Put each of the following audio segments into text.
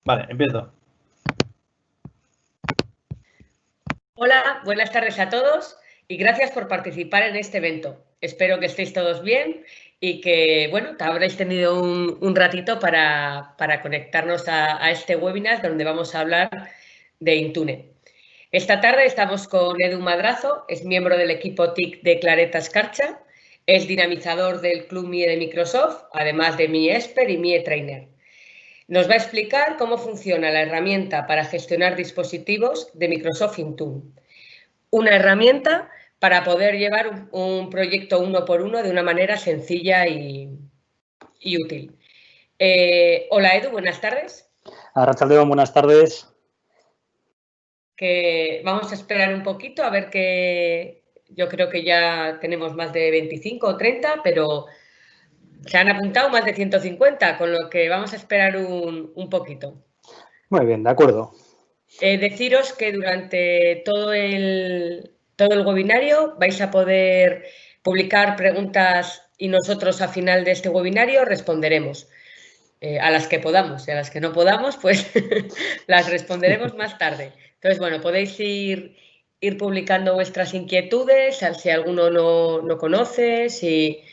Vale, empiezo. Hola, buenas tardes a todos y gracias por participar en este evento. Espero que estéis todos bien y que, bueno, que habréis tenido un ratito para conectarnos a este webinar donde vamos a hablar de Intune. Esta tarde estamos con Edu Madrazo, es miembro del equipo TIC de Clareta Escarcha, es dinamizador del Club MIE de Microsoft, además de MIE Expert y MIE Trainer. Nos va a explicar cómo funciona la herramienta para gestionar dispositivos de Microsoft Intune. Una herramienta para poder llevar un proyecto uno por uno de una manera sencilla y útil. Hola Edu, buenas tardes. Arratsaldeon, buenas tardes. Que vamos a esperar un poquito a ver que yo creo que ya tenemos más de 25 o 30, pero se han apuntado más de 150, con lo que vamos a esperar un poquito. Muy bien, de acuerdo. Deciros que durante todo el webinario vais a poder publicar preguntas y nosotros al final de este webinario responderemos a las que podamos, y a las que no podamos pues las responderemos más tarde. Entonces, bueno, podéis ir publicando vuestras inquietudes, si alguno no conoce, si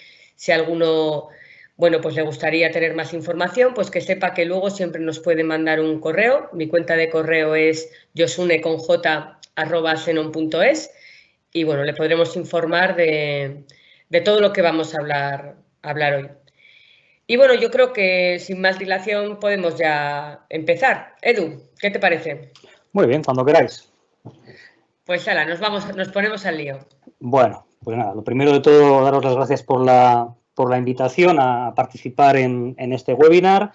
alguno, bueno, pues le gustaría tener más información, pues que sepa que luego siempre nos puede mandar un correo. Mi cuenta de correo es josune@xenon.es y, bueno, le podremos informar de todo lo que vamos a hablar hoy. Y, bueno, yo creo que sin más dilación podemos ya empezar. Edu, ¿qué te parece? Muy bien, cuando queráis. Pues hala, nos ponemos al lío. Bueno, pues nada, lo primero de todo, daros las gracias por la invitación a participar en este webinar.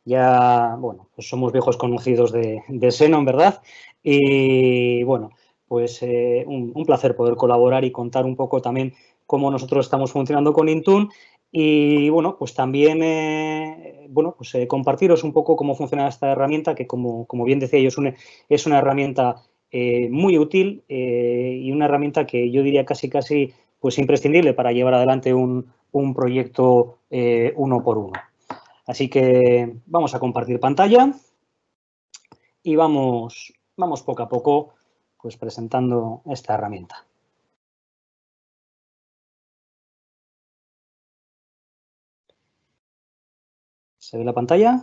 Ya, bueno, pues somos viejos conocidos de Xenon, ¿verdad? Y, bueno, pues un placer poder colaborar y contar un poco también cómo nosotros estamos funcionando con Intune. Y, bueno, pues también, compartiros un poco cómo funciona esta herramienta, que como bien decía Josune, es una herramienta muy útil y una herramienta que yo diría casi pues imprescindible para llevar adelante un proyecto uno por uno. Así que vamos a compartir pantalla y vamos poco a poco pues presentando esta herramienta. ¿Se ve la pantalla?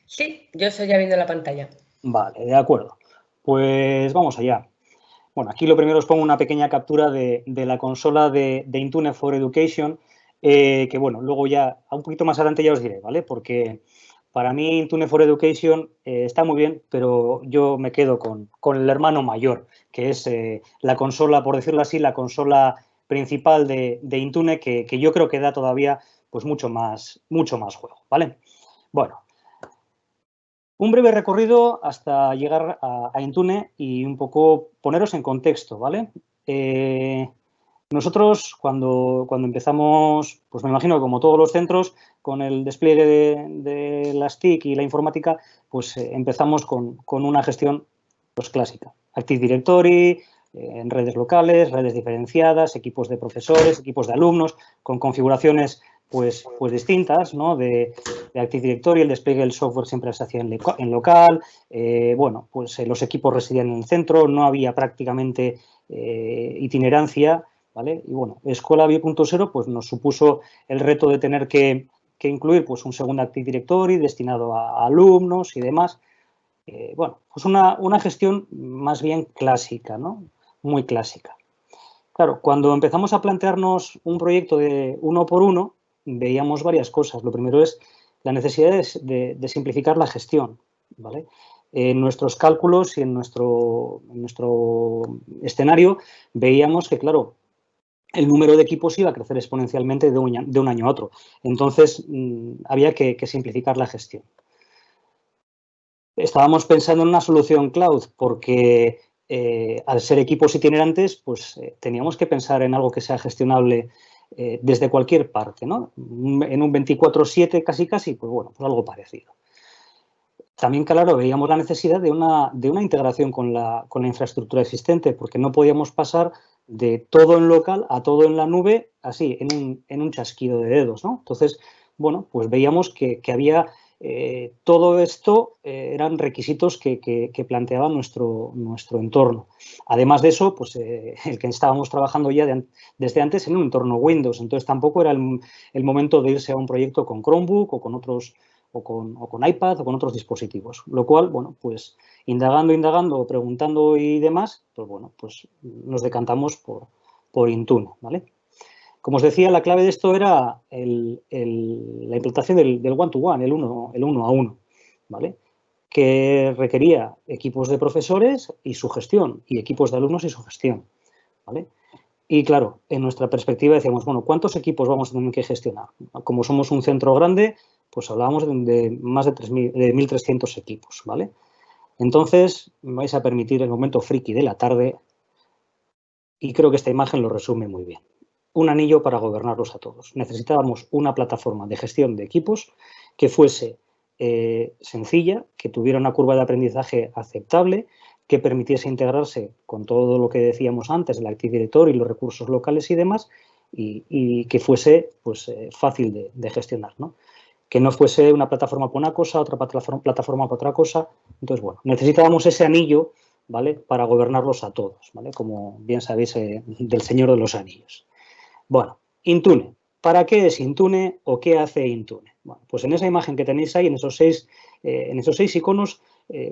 Sí, yo estoy ya viendo la pantalla. Vale, de acuerdo. Pues vamos allá. Bueno, aquí lo primero os pongo una pequeña captura de la consola de Intune for Education, que, bueno, luego ya, un poquito más adelante ya os diré, ¿vale? Porque para mí Intune for Education está muy bien, pero yo me quedo con el hermano mayor, que es la consola, por decirlo así, la consola principal de Intune, que yo creo que da todavía pues mucho más juego, ¿vale? Bueno, un breve recorrido hasta llegar a Intune y un poco poneros en contexto, ¿vale? Nosotros cuando empezamos, pues me imagino como todos los centros, con el despliegue de las TIC y la informática, pues empezamos con una gestión pues clásica. Active Directory, en redes locales, redes diferenciadas, equipos de profesores, equipos de alumnos, con configuraciones pues distintas, ¿no? De Active Directory, el despliegue del software siempre se hacía en local, bueno, pues los equipos residían en el centro, no había prácticamente itinerancia, ¿vale? Y, bueno, Escuela 2.0 pues nos supuso el reto de tener que incluir pues un segundo Active Directory destinado a alumnos y demás. Bueno, pues una gestión más bien clásica, ¿no? Muy clásica. Claro, cuando empezamos a plantearnos un proyecto de uno por uno, veíamos varias cosas. Lo primero es la necesidad de simplificar la gestión, ¿vale? En nuestros cálculos y en nuestro escenario veíamos que, claro, el número de equipos iba a crecer exponencialmente de un año a otro. Entonces, había que simplificar la gestión. Estábamos pensando en una solución cloud porque al ser equipos itinerantes, pues teníamos que pensar en algo que sea gestionable desde cualquier parte, ¿no? En un 24/7 casi, pues bueno, pues algo parecido. También, claro, veíamos la necesidad de una integración con la infraestructura existente, porque no podíamos pasar de todo en local a todo en la nube, así, en un chasquido de dedos, ¿no? Entonces, bueno, pues veíamos que había Todo esto eran requisitos que planteaba nuestro entorno. Además de eso, pues el que estábamos trabajando ya desde antes en un entorno Windows, entonces tampoco era el momento de irse a un proyecto con Chromebook o con otros, o con iPad o con otros dispositivos. Lo cual, bueno, pues indagando, preguntando y demás, pues bueno, pues nos decantamos por Intune, ¿vale? Como os decía, la clave de esto era la implantación del one-to-one, el uno a uno, ¿vale? Que requería equipos de profesores y su gestión, y equipos de alumnos y su gestión, ¿vale? Y claro, en nuestra perspectiva decíamos, bueno, ¿cuántos equipos vamos a tener que gestionar? Como somos un centro grande, pues hablábamos de más de 1.300 equipos, ¿vale? Entonces, me vais a permitir el momento friki de la tarde y creo que esta imagen lo resume muy bien. Un anillo para gobernarlos a todos. Necesitábamos una plataforma de gestión de equipos que fuese sencilla, que tuviera una curva de aprendizaje aceptable, que permitiese integrarse con todo lo que decíamos antes, el Active Directory y los recursos locales y demás, y que fuese pues, fácil de gestionar, ¿no? Que no fuese una plataforma para una cosa, otra plataforma para otra cosa. Entonces, bueno, necesitábamos ese anillo, ¿vale? Para gobernarlos a todos, ¿vale? Como bien sabéis, del Señor de los Anillos. Bueno, Intune. ¿Para qué es Intune o qué hace Intune? Bueno, pues en esa imagen que tenéis ahí, en esos seis iconos,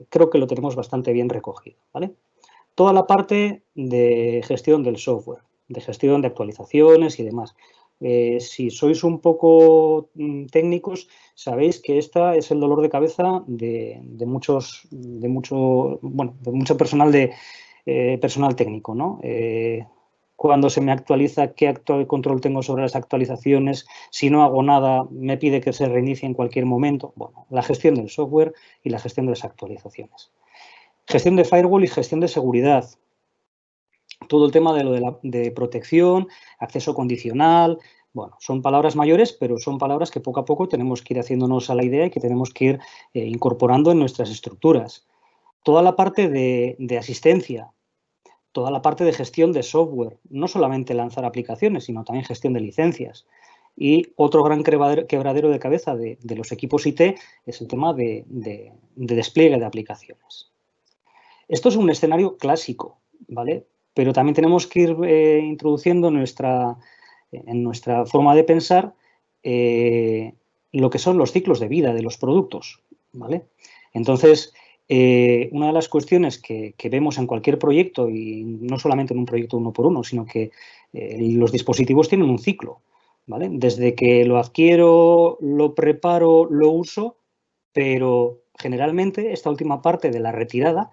creo que lo tenemos bastante bien recogido, ¿vale? Toda la parte de gestión del software, de gestión de actualizaciones y demás. Si sois un poco técnicos, sabéis que esta es el dolor de cabeza de mucho personal personal técnico, ¿no? Cuando se me actualiza, qué control tengo sobre las actualizaciones, si no hago nada, me pide que se reinicie en cualquier momento. Bueno, la gestión del software y la gestión de las actualizaciones. Gestión de firewall y gestión de seguridad. Todo el tema de protección, acceso condicional. Bueno, son palabras mayores, pero son palabras que poco a poco tenemos que ir haciéndonos a la idea y que tenemos que ir incorporando en nuestras estructuras. Toda la parte de asistencia, toda la parte de gestión de software, no solamente lanzar aplicaciones, sino también gestión de licencias. Y otro gran quebradero de cabeza de los equipos IT es el tema de despliegue de aplicaciones. Esto es un escenario clásico, ¿vale? Pero también tenemos que ir introduciendo en nuestra forma de pensar lo que son los ciclos de vida de los productos, ¿vale? Entonces, una de las cuestiones que vemos en cualquier proyecto, y no solamente en un proyecto uno por uno, sino que los dispositivos tienen un ciclo, ¿vale? Desde que lo adquiero, lo preparo, lo uso, pero generalmente esta última parte de la retirada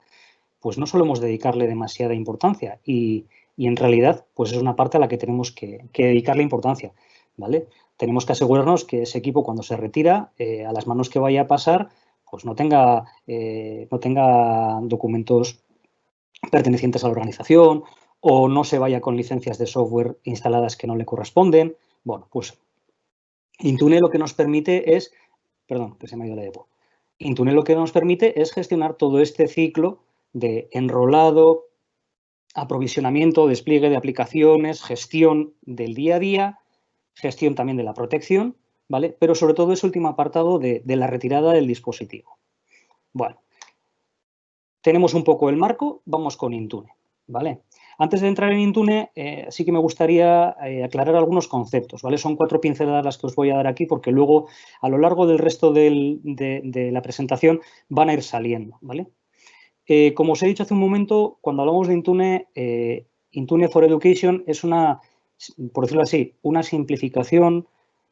pues no solemos dedicarle demasiada importancia y en realidad pues es una parte a la que tenemos que dedicarle importancia, ¿vale? Tenemos que asegurarnos que ese equipo cuando se retira, a las manos que vaya a pasar, pues no tenga documentos pertenecientes a la organización o no se vaya con licencias de software instaladas que no le corresponden. Bueno, pues Intune lo que nos permite es, perdón, que se me ha ido la depo. Intune lo que nos permite es gestionar todo este ciclo de enrolado, aprovisionamiento, despliegue de aplicaciones, gestión del día a día, gestión también de la protección, ¿vale? Pero sobre todo ese último apartado de la retirada del dispositivo. Bueno, tenemos un poco el marco, vamos con Intune, ¿vale? Antes de entrar en Intune, sí que me gustaría aclarar algunos conceptos, ¿vale? Son 4 pinceladas las que os voy a dar aquí porque luego a lo largo del resto de la presentación van a ir saliendo, ¿vale? Como os he dicho hace un momento, cuando hablamos de Intune, Intune for Education es una, por decirlo así, una simplificación,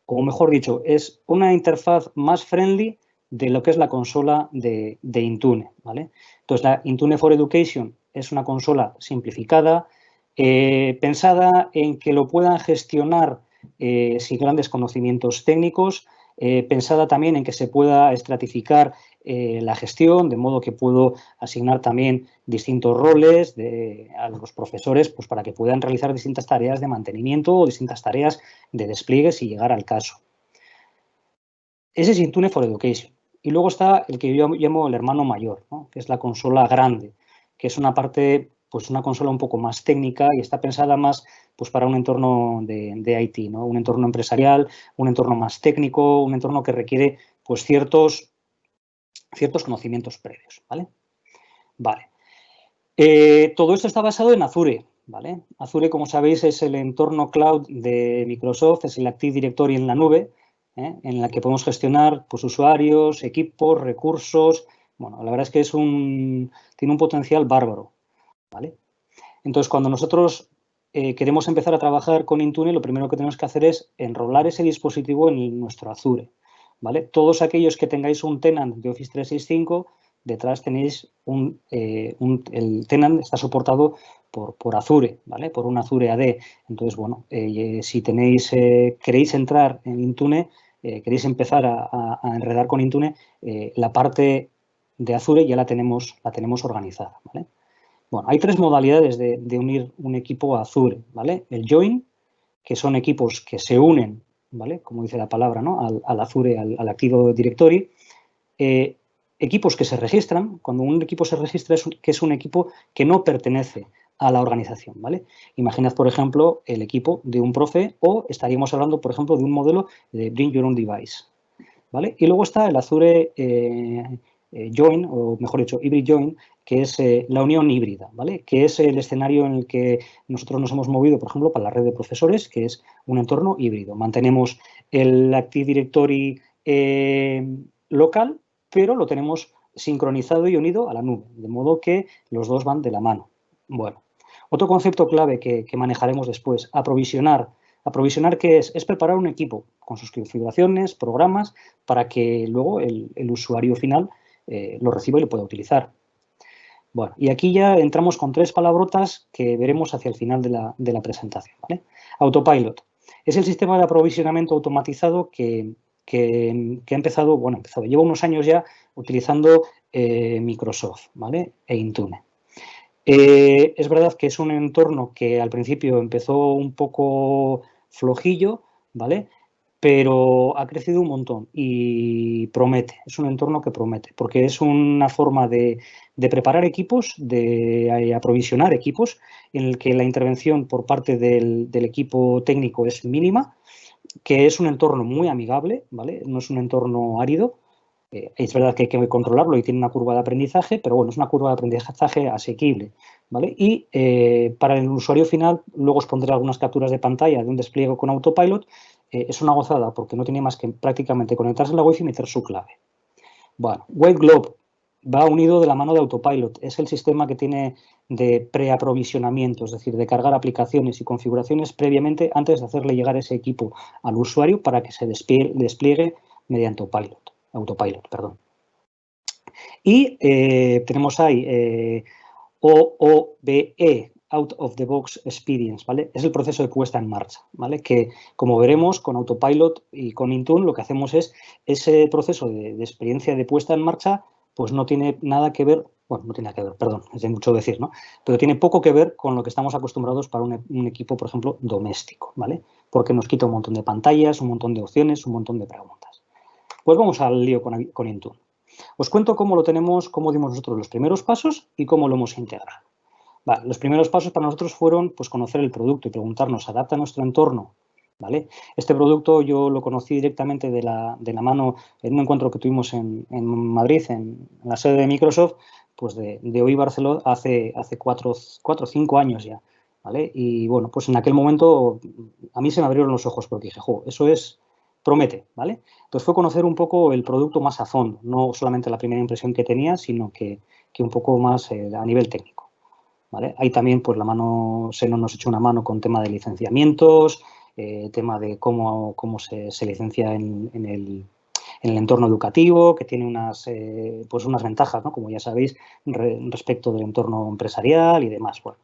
o mejor dicho, es una interfaz más friendly de lo que es la consola de Intune, ¿vale? Entonces, la Intune for Education es una consola simplificada, pensada en que lo puedan gestionar sin grandes conocimientos técnicos, pensada también en que se pueda estratificar la gestión, de modo que puedo asignar también distintos roles a los profesores pues para que puedan realizar distintas tareas de mantenimiento o distintas tareas de despliegue si llegara al caso. Ese es Intune for Education. Y luego está el que yo llamo el hermano mayor, ¿no? Que es la consola grande, que es una parte, pues una consola un poco más técnica y está pensada más pues para un entorno de IT, ¿no? Un entorno empresarial, un entorno más técnico, un entorno que requiere pues ciertos ciertos conocimientos previos, ¿vale? Vale. Todo esto está basado en Azure, ¿vale? Azure, como sabéis, es el entorno cloud de Microsoft, es el Active Directory en la nube, en la que podemos gestionar pues, usuarios, equipos, recursos. Bueno, la verdad es que tiene un potencial bárbaro, ¿vale? Entonces, cuando nosotros queremos empezar a trabajar con Intune, lo primero que tenemos que hacer es enrolar ese dispositivo en nuestro Azure, ¿vale? Todos aquellos que tengáis un tenant de Office 365, detrás tenéis el tenant está soportado por Azure, ¿vale? Por un Azure AD. Entonces, bueno, si queréis entrar en Intune, queréis empezar a enredar con Intune, la parte de Azure ya la tenemos organizada, ¿vale? Bueno, hay 3 modalidades de unir un equipo a Azure, ¿vale? El join, que son equipos que se unen, ¿vale? Como dice la palabra, ¿no? Al Azure, al Active Directory. Equipos que se registran, cuando un equipo se registra que es un equipo que no pertenece a la organización, ¿vale? Imaginad, por ejemplo, el equipo de un profe o estaríamos hablando, por ejemplo, de un modelo de Bring Your Own Device, ¿vale? Y luego está el Azure Join, o mejor dicho, Hybrid Join, que es la unión híbrida, ¿vale? Que es el escenario en el que nosotros nos hemos movido, por ejemplo, para la red de profesores, que es un entorno híbrido. Mantenemos el Active Directory local, pero lo tenemos sincronizado y unido a la nube, de modo que los dos van de la mano. Bueno, otro concepto clave que manejaremos después, aprovisionar. Aprovisionar, ¿qué es? Es preparar un equipo con sus configuraciones, programas, para que luego el usuario final lo reciba y lo pueda utilizar. Bueno, y aquí ya entramos con 3 palabrotas que veremos hacia el final de la presentación, ¿vale? Autopilot. Es el sistema de aprovisionamiento automatizado que ha empezado, lleva unos años ya utilizando Microsoft, ¿vale? E Intune. Es verdad que es un entorno que al principio empezó un poco flojillo, ¿vale? Pero ha crecido un montón y promete, es un entorno que promete, porque es una forma de preparar equipos, de aprovisionar equipos, en el que la intervención por parte del equipo técnico es mínima, que es un entorno muy amigable, ¿vale? No es un entorno árido. Es verdad que hay que controlarlo y tiene una curva de aprendizaje, pero bueno, es una curva de aprendizaje asequible, ¿vale? Y para el usuario final, luego os pondré algunas capturas de pantalla de un despliegue con Autopilot. Es una gozada porque no tiene más que prácticamente conectarse a la Wi-Fi y meter su clave. Bueno, White Globe va unido de la mano de Autopilot. Es el sistema que tiene de preaprovisionamiento, es decir, de cargar aplicaciones y configuraciones previamente antes de hacerle llegar ese equipo al usuario para que se despliegue mediante Autopilot, perdón. Y tenemos ahí OOBE, Out of the Box Experience, ¿vale? Es el proceso de puesta en marcha, ¿vale? Que, como veremos, con Autopilot y con Intune lo que hacemos es ese proceso de experiencia de puesta en marcha, pues no tiene nada que ver, bueno, no tiene nada que ver, perdón, es de mucho decir, ¿no? Pero tiene poco que ver con lo que estamos acostumbrados para un equipo, por ejemplo, doméstico, ¿vale? Porque nos quita un montón de pantallas, un montón de opciones, un montón de preguntas. Pues vamos al lío con Intune. Os cuento cómo lo tenemos, cómo dimos nosotros los primeros pasos y cómo lo hemos integrado. Vale, los primeros pasos para nosotros fueron pues, conocer el producto y preguntarnos, ¿adapta a nuestro entorno? ¿Vale? Este producto yo lo conocí directamente de la mano en un encuentro que tuvimos en Madrid, en la sede de Microsoft, pues de OI Barcelona hace 4 o 5 años ya. ¿Vale? Y bueno, pues en aquel momento a mí se me abrieron los ojos porque dije, jo, eso promete, ¿vale? Entonces fue conocer un poco el producto más a fondo, no solamente la primera impresión que tenía, sino que un poco más a nivel técnico. ¿Vale? Ahí también pues Xenon nos echó una mano con tema de licenciamientos, tema de cómo se licencia en el entorno educativo, que tiene unas ventajas, ¿no? Como ya sabéis, respecto del entorno empresarial y demás. Bueno.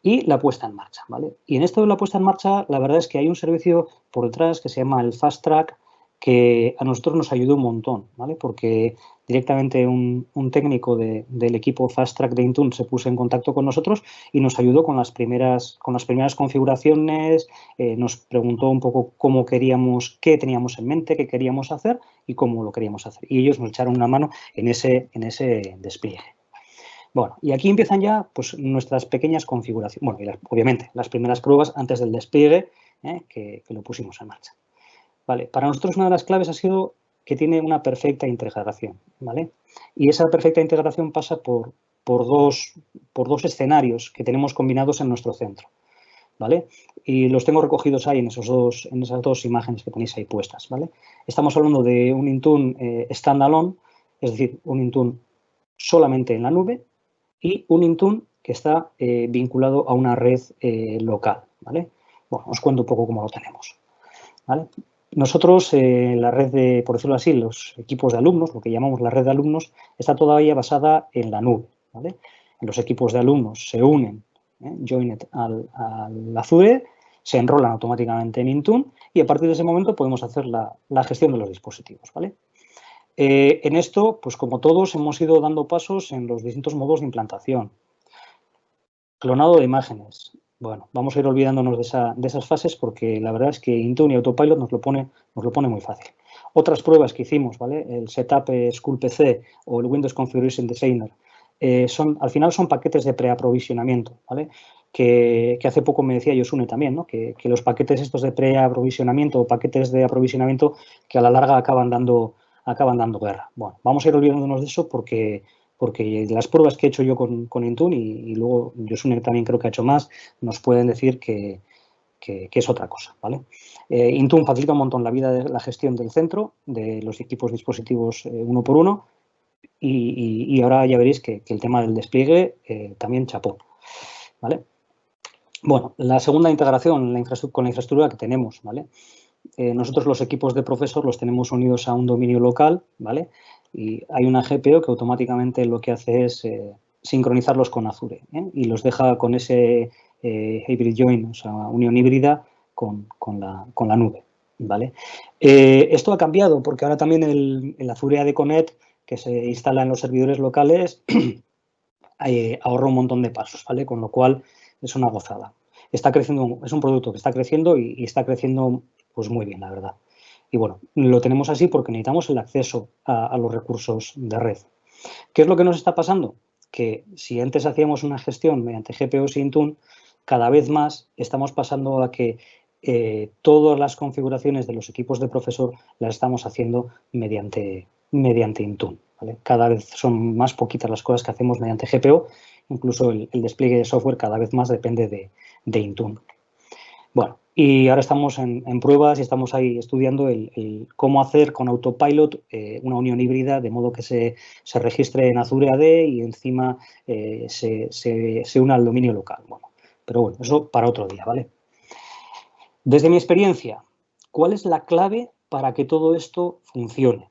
Y la puesta en marcha, ¿vale? Y en esto de la puesta en marcha, la verdad es que hay un servicio por detrás que se llama el Fast Track, que a nosotros nos ayudó un montón, ¿vale? Porque directamente un técnico del equipo Fast Track de Intune se puso en contacto con nosotros y nos ayudó con las primeras configuraciones, nos preguntó un poco cómo queríamos, qué teníamos en mente, qué queríamos hacer y cómo lo queríamos hacer. Y ellos nos echaron una mano en ese despliegue. Bueno, y aquí empiezan ya pues, nuestras pequeñas configuraciones. Bueno, y obviamente las primeras pruebas antes del despliegue que lo pusimos en marcha. Vale, para nosotros una de las claves ha sido que tiene una perfecta integración, ¿vale? Y esa perfecta integración pasa por dos escenarios que tenemos combinados en nuestro centro, ¿vale? Y los tengo recogidos ahí en esas dos imágenes que tenéis ahí puestas, ¿vale? Estamos hablando de un Intune standalone, es decir, un Intune solamente en la nube, y un Intune que está vinculado a una red local, ¿vale? Bueno, os cuento un poco cómo lo tenemos, ¿vale? Nosotros, la red de, por decirlo así, los equipos de alumnos, lo que llamamos la red de alumnos, está todavía basada en la nube, ¿vale? Los equipos de alumnos se unen, joined al Azure, se enrolan automáticamente en Intune y a partir de ese momento podemos hacer la gestión de los dispositivos, ¿vale? En esto, pues como todos, hemos ido dando pasos en los distintos modos de implantación. Clonado de imágenes. Bueno, vamos a ir olvidándonos de esas fases porque la verdad es que Intune y Autopilot nos lo pone muy fácil. Otras pruebas que hicimos, ¿vale? El Setup School PC o el Windows Configuration Designer, al final son paquetes de preaprovisionamiento, ¿vale? Que hace poco me decía Yosune también, ¿no? Que los paquetes estos de preaprovisionamiento o paquetes de aprovisionamiento que a la larga acaban dando guerra. Bueno, vamos a ir olvidándonos de eso porque las pruebas que he hecho yo con Intune y luego Yosune también creo que ha hecho más, nos pueden decir que es otra cosa, ¿vale? Intune facilita un montón la vida de la gestión del centro, de los equipos dispositivos uno por uno y ahora ya veréis que el tema del despliegue también chapó, ¿vale? Bueno, la segunda integración con la infraestructura que tenemos, ¿vale? Nosotros los equipos de profesor los tenemos unidos a un dominio local, ¿vale? Y hay una GPO que automáticamente lo que hace es sincronizarlos con Azure y los deja con ese hybrid join, o sea, unión híbrida con la nube, ¿vale? Esto ha cambiado porque ahora también el Azure AD Connect que se instala en los servidores locales ahorra un montón de pasos, ¿vale? Con lo cual es una gozada. Está creciendo, es un producto que está creciendo y está creciendo pues muy bien, la verdad. Y bueno, lo tenemos así porque necesitamos el acceso a los recursos de red. ¿Qué es lo que nos está pasando? Que si antes hacíamos una gestión mediante GPOs y Intune, cada vez más estamos pasando a que todas las configuraciones de los equipos de profesor las estamos haciendo mediante Intune, ¿vale? Cada vez son más poquitas las cosas que hacemos mediante GPO, incluso el despliegue de software cada vez más depende de Intune. Bueno, y ahora estamos en pruebas y estamos ahí estudiando cómo hacer con Autopilot una unión híbrida de modo que se registre en Azure AD y encima se una al dominio local. Bueno, pero bueno, eso para otro día, ¿vale? Desde mi experiencia, ¿cuál es la clave para que todo esto funcione?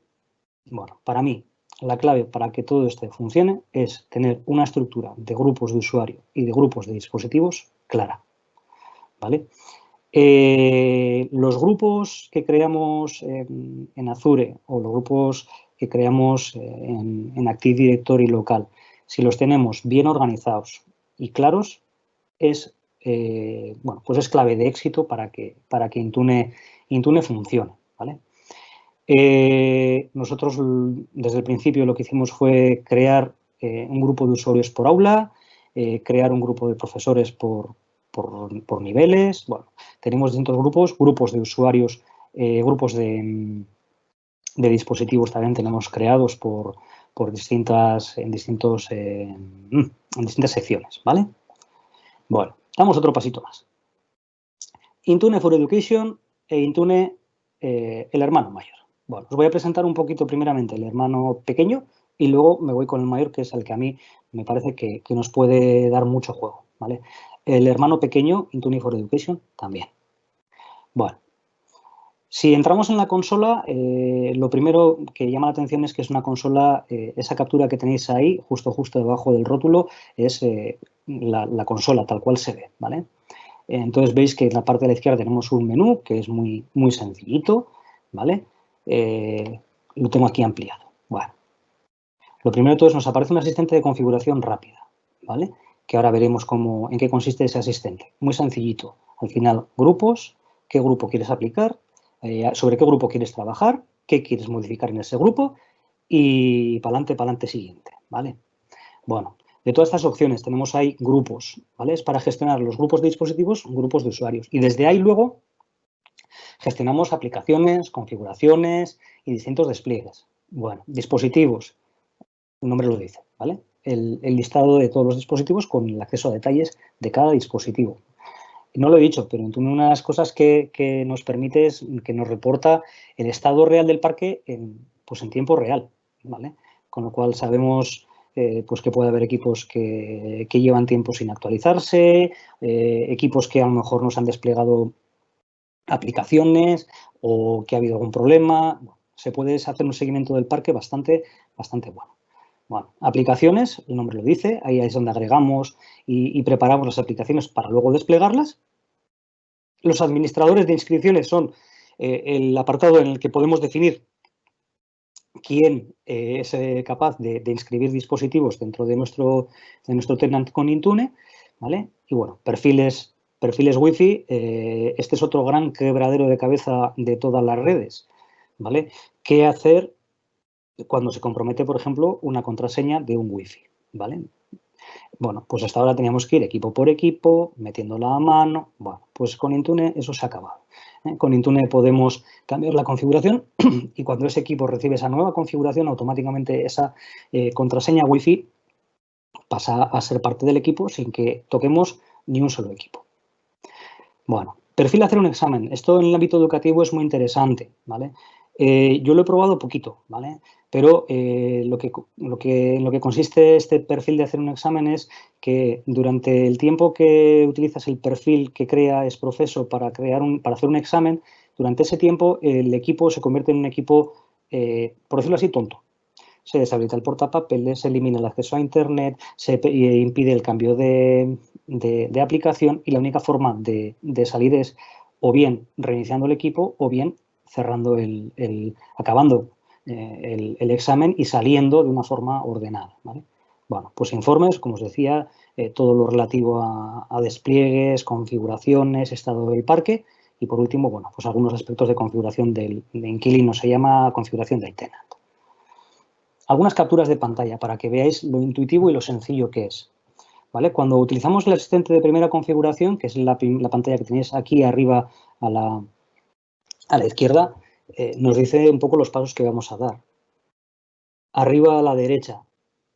Bueno, para mí, la clave para que todo esto funcione es tener una estructura de grupos de usuario y de grupos de dispositivos clara, ¿vale? Los grupos que creamos en Azure o los grupos que creamos en Active Directory local, si los tenemos bien organizados y claros, bueno, pues es clave de éxito para que Intune funcione, ¿vale? Nosotros desde el principio lo que hicimos fue crear un grupo de usuarios por aula, crear un grupo de profesores por niveles. Bueno, tenemos distintos grupos de usuarios, grupos de dispositivos también tenemos creados en distintas secciones, ¿vale? Bueno, damos otro pasito más. Intune for Education e Intune el hermano mayor. Bueno, os voy a presentar un poquito primeramente el hermano pequeño y luego me voy con el mayor, que es el que a mí me parece que nos puede dar mucho juego, ¿vale? El hermano pequeño, Intune for Education, también. Bueno, si entramos en la consola, lo primero que llama la atención es que es una consola, esa captura que tenéis ahí, justo debajo del rótulo, es la consola tal cual se ve, ¿vale? Entonces veis que en la parte de la izquierda tenemos un menú que es muy sencillito, ¿vale? Lo tengo aquí ampliado. Bueno, lo primero de todo es nos aparece un asistente de configuración rápida, ¿vale? Que ahora veremos en qué consiste ese asistente. Muy sencillito. Al final, grupos, qué grupo quieres aplicar, sobre qué grupo quieres trabajar, qué quieres modificar en ese grupo y para adelante siguiente, ¿vale? Bueno, de todas estas opciones tenemos ahí grupos, ¿vale? Es para gestionar los grupos de dispositivos, grupos de usuarios. Y desde ahí luego Gestionamos aplicaciones, configuraciones y distintos despliegues. Bueno, dispositivos, el nombre lo dice, ¿vale? El listado de todos los dispositivos con el acceso a detalles de cada dispositivo. No lo he dicho, pero una de las cosas que nos permite es que nos reporta el estado real del parque en tiempo real, ¿vale? Con lo cual sabemos pues que puede haber equipos que llevan tiempo sin actualizarse, equipos que a lo mejor nos han desplegado aplicaciones o que ha habido algún problema. Bueno, se puede hacer un seguimiento del parque bastante bueno. Bueno, aplicaciones, el nombre lo dice, ahí es donde agregamos y preparamos las aplicaciones para luego desplegarlas. Los administradores de inscripciones son el apartado en el que podemos definir quién es capaz de inscribir dispositivos dentro de nuestro tenant con Intune, ¿vale? Y bueno, perfiles Wi-Fi, este es otro gran quebradero de cabeza de todas las redes, ¿vale? ¿Qué hacer cuando se compromete, por ejemplo, una contraseña de un Wi-Fi, ¿vale? Bueno, pues hasta ahora teníamos que ir equipo por equipo, metiéndola a mano. Bueno, pues con Intune eso se ha acabado. Con Intune podemos cambiar la configuración y cuando ese equipo recibe esa nueva configuración, automáticamente esa contraseña Wi-Fi pasa a ser parte del equipo sin que toquemos ni un solo equipo. Bueno, perfil hacer un examen. Esto en el ámbito educativo es muy interesante, ¿vale? Yo lo he probado poquito, ¿vale? Pero lo que consiste este perfil de hacer un examen es que durante el tiempo que utilizas el perfil que crea Exprofeso para hacer un examen, durante ese tiempo el equipo se convierte en un equipo, por decirlo así, tonto. Se deshabilita el portapapeles, se elimina el acceso a Internet, se impide el cambio de aplicación y la única forma de salir es o bien reiniciando el equipo o bien cerrando acabando el examen y saliendo de una forma ordenada, ¿vale? Bueno, pues informes, como os decía, todo lo relativo a despliegues, configuraciones, estado del parque y por último, bueno, pues algunos aspectos de configuración de inquilino, se llama configuración del tenant. Algunas capturas de pantalla para que veáis lo intuitivo y lo sencillo que es, ¿vale? Cuando utilizamos el asistente de primera configuración, que es la pantalla que tenéis aquí arriba a la izquierda, nos dice un poco los pasos que vamos a dar. Arriba a la derecha,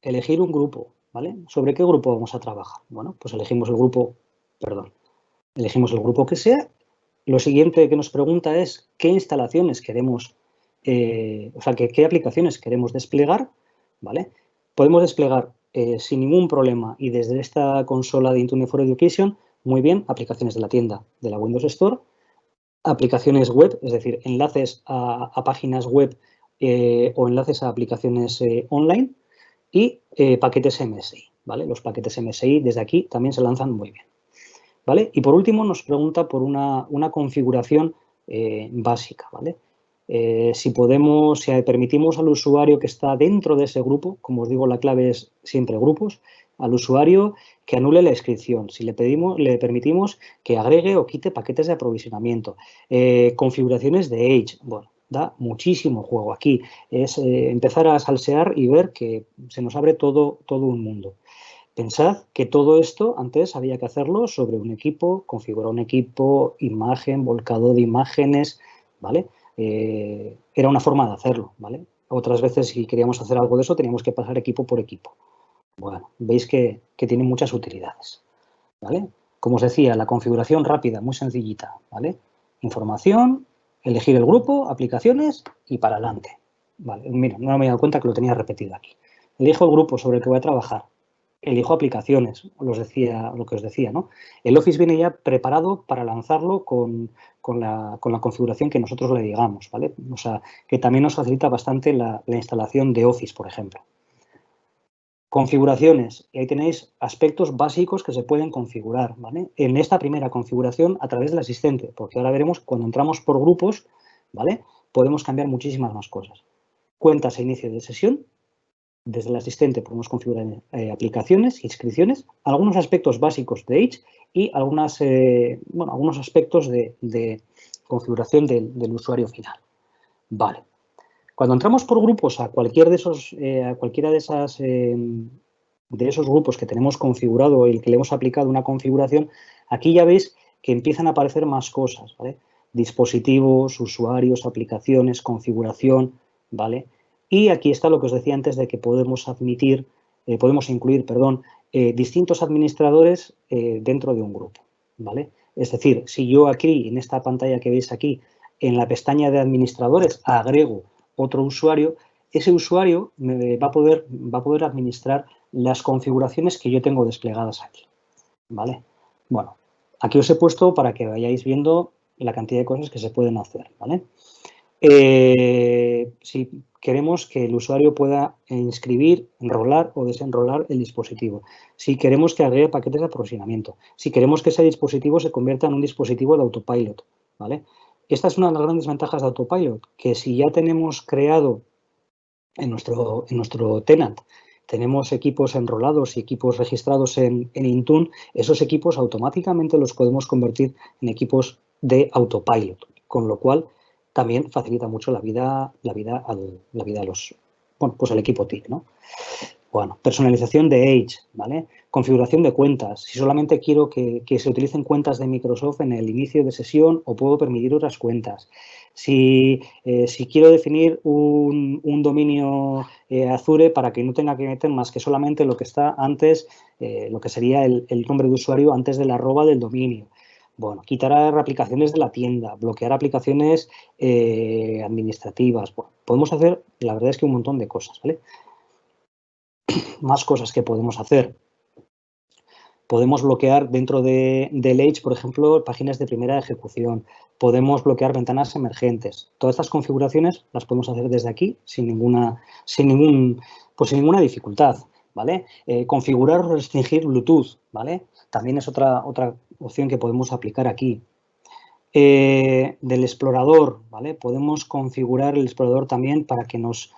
elegir un grupo, ¿vale? ¿Sobre qué grupo vamos a trabajar? Bueno, pues elegimos el grupo que sea. Lo siguiente que nos pregunta es qué instalaciones queremos, qué aplicaciones queremos desplegar, ¿vale? Podemos desplegar sin ningún problema y desde esta consola de Intune for Education, muy bien, aplicaciones de la tienda de la Windows Store, aplicaciones web, es decir, enlaces a páginas web o enlaces a aplicaciones online y paquetes MSI, ¿vale? Los paquetes MSI desde aquí también se lanzan muy bien, ¿vale? Y por último nos pregunta por una configuración básica, ¿vale? Si permitimos al usuario que está dentro de ese grupo, como os digo, la clave es siempre grupos, al usuario que anule la inscripción. Si le permitimos que agregue o quite paquetes de aprovisionamiento. Configuraciones de Edge. Bueno, da muchísimo juego. Aquí es empezar a salsear y ver que se nos abre todo un mundo. Pensad que todo esto antes había que hacerlo sobre un equipo, configurar un equipo, imagen, volcado de imágenes, ¿vale? Era una forma de hacerlo, ¿vale? Otras veces, si queríamos hacer algo de eso, teníamos que pasar equipo por equipo. Bueno, veis que tiene muchas utilidades, ¿vale? Como os decía, la configuración rápida, muy sencillita, ¿vale? Información, elegir el grupo, aplicaciones y para adelante. Vale, mira, no me he dado cuenta que lo tenía repetido aquí. Elijo el grupo sobre el que voy a trabajar. Elijo aplicaciones, lo que os decía, ¿no? El Office viene ya preparado para lanzarlo con la configuración que nosotros le digamos, ¿vale? O sea, que también nos facilita bastante la instalación de Office, por ejemplo. Configuraciones, y ahí tenéis aspectos básicos que se pueden configurar, ¿vale? En esta primera configuración a través del asistente, porque ahora veremos cuando entramos por grupos, ¿vale? Podemos cambiar muchísimas más cosas. Cuentas a inicio de sesión. Desde el asistente podemos configurar aplicaciones, inscripciones, algunos aspectos básicos de Edge y algunos aspectos de configuración del usuario final. Vale. Cuando entramos por grupos a cualquiera de esos grupos que tenemos configurado y el que le hemos aplicado una configuración, aquí ya veis que empiezan a aparecer más cosas, ¿vale? dispositivos, usuarios, aplicaciones, configuración, ¿vale? Y aquí está lo que os decía antes de que podemos incluir, distintos administradores dentro de un grupo, ¿vale? Es decir, si yo aquí, en esta pantalla que veis aquí, en la pestaña de administradores, agrego otro usuario, ese usuario va a poder administrar las configuraciones que yo tengo desplegadas aquí, ¿vale? Bueno, aquí os he puesto para que vayáis viendo la cantidad de cosas que se pueden hacer, ¿vale? Si queremos que el usuario pueda inscribir, enrolar o desenrolar el dispositivo, si queremos que agregue paquetes de aprovisionamiento, si queremos que ese dispositivo se convierta en un dispositivo de autopilot, ¿vale? Esta es una de las grandes ventajas de autopilot, que si ya tenemos creado en nuestro tenant, tenemos equipos enrolados y equipos registrados en Intune, esos equipos automáticamente los podemos convertir en equipos de autopilot, con lo cual también facilita mucho la vida a los, bueno, pues al equipo TIC, ¿no? Bueno, personalización de Edge, ¿vale? Configuración de cuentas. Si solamente quiero que se utilicen cuentas de Microsoft en el inicio de sesión o puedo permitir otras cuentas. Si quiero definir un dominio Azure para que no tenga que meter más que solamente lo que está antes, lo que sería el nombre de usuario antes del arroba del dominio. Bueno, quitar aplicaciones de la tienda, bloquear aplicaciones administrativas. Bueno, podemos hacer, la verdad es que un montón de cosas, ¿vale? Más cosas que podemos hacer. Podemos bloquear dentro del Edge, por ejemplo, páginas de primera ejecución. Podemos bloquear ventanas emergentes. Todas estas configuraciones las podemos hacer desde aquí sin ninguna dificultad, ¿vale? Configurar o restringir Bluetooth, ¿vale? También es otra opción que podemos aplicar aquí. Del explorador, ¿vale? Podemos configurar el explorador también para que nos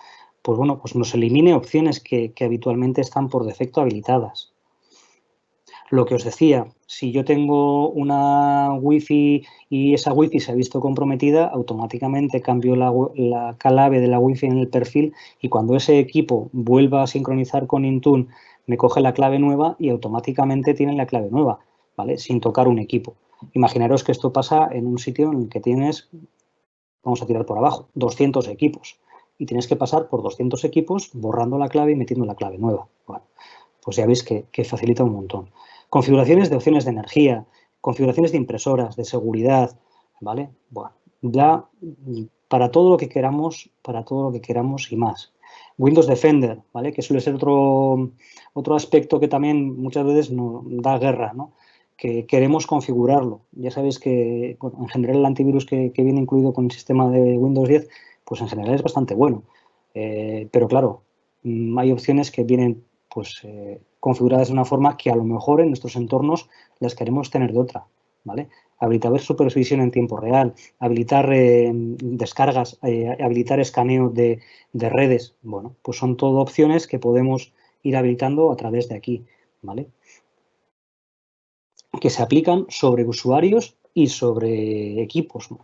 elimine opciones que habitualmente están por defecto habilitadas. Lo que os decía, si yo tengo una Wi-Fi y esa Wi-Fi se ha visto comprometida, automáticamente cambio la clave de la Wi-Fi en el perfil y cuando ese equipo vuelva a sincronizar con Intune, me coge la clave nueva y automáticamente tiene la clave nueva, ¿vale? Sin tocar un equipo. Imaginaros que esto pasa en un sitio en el que tienes, vamos a tirar por abajo, 200 equipos y tienes que pasar por 200 equipos borrando la clave y metiendo la clave nueva. Bueno, pues ya veis que facilita un montón. Configuraciones de opciones de energía, configuraciones de impresoras, de seguridad, ¿vale? Bueno, ya para todo lo que queramos y más. Windows Defender, ¿vale? Que suele ser otro aspecto que también muchas veces nos da guerra, ¿no? Que queremos configurarlo. Ya sabéis que, bueno, en general el antivirus que viene incluido con el sistema de Windows 10, pues en general es bastante bueno. Pero claro, hay opciones que vienen configuradas de una forma que a lo mejor en nuestros entornos las queremos tener de otra, ¿vale? Habilitar supervisión en tiempo real, habilitar descargas, habilitar escaneo de redes, bueno, pues son todo opciones que podemos ir habilitando a través de aquí, ¿vale? Que se aplican sobre usuarios y sobre equipos, ¿no?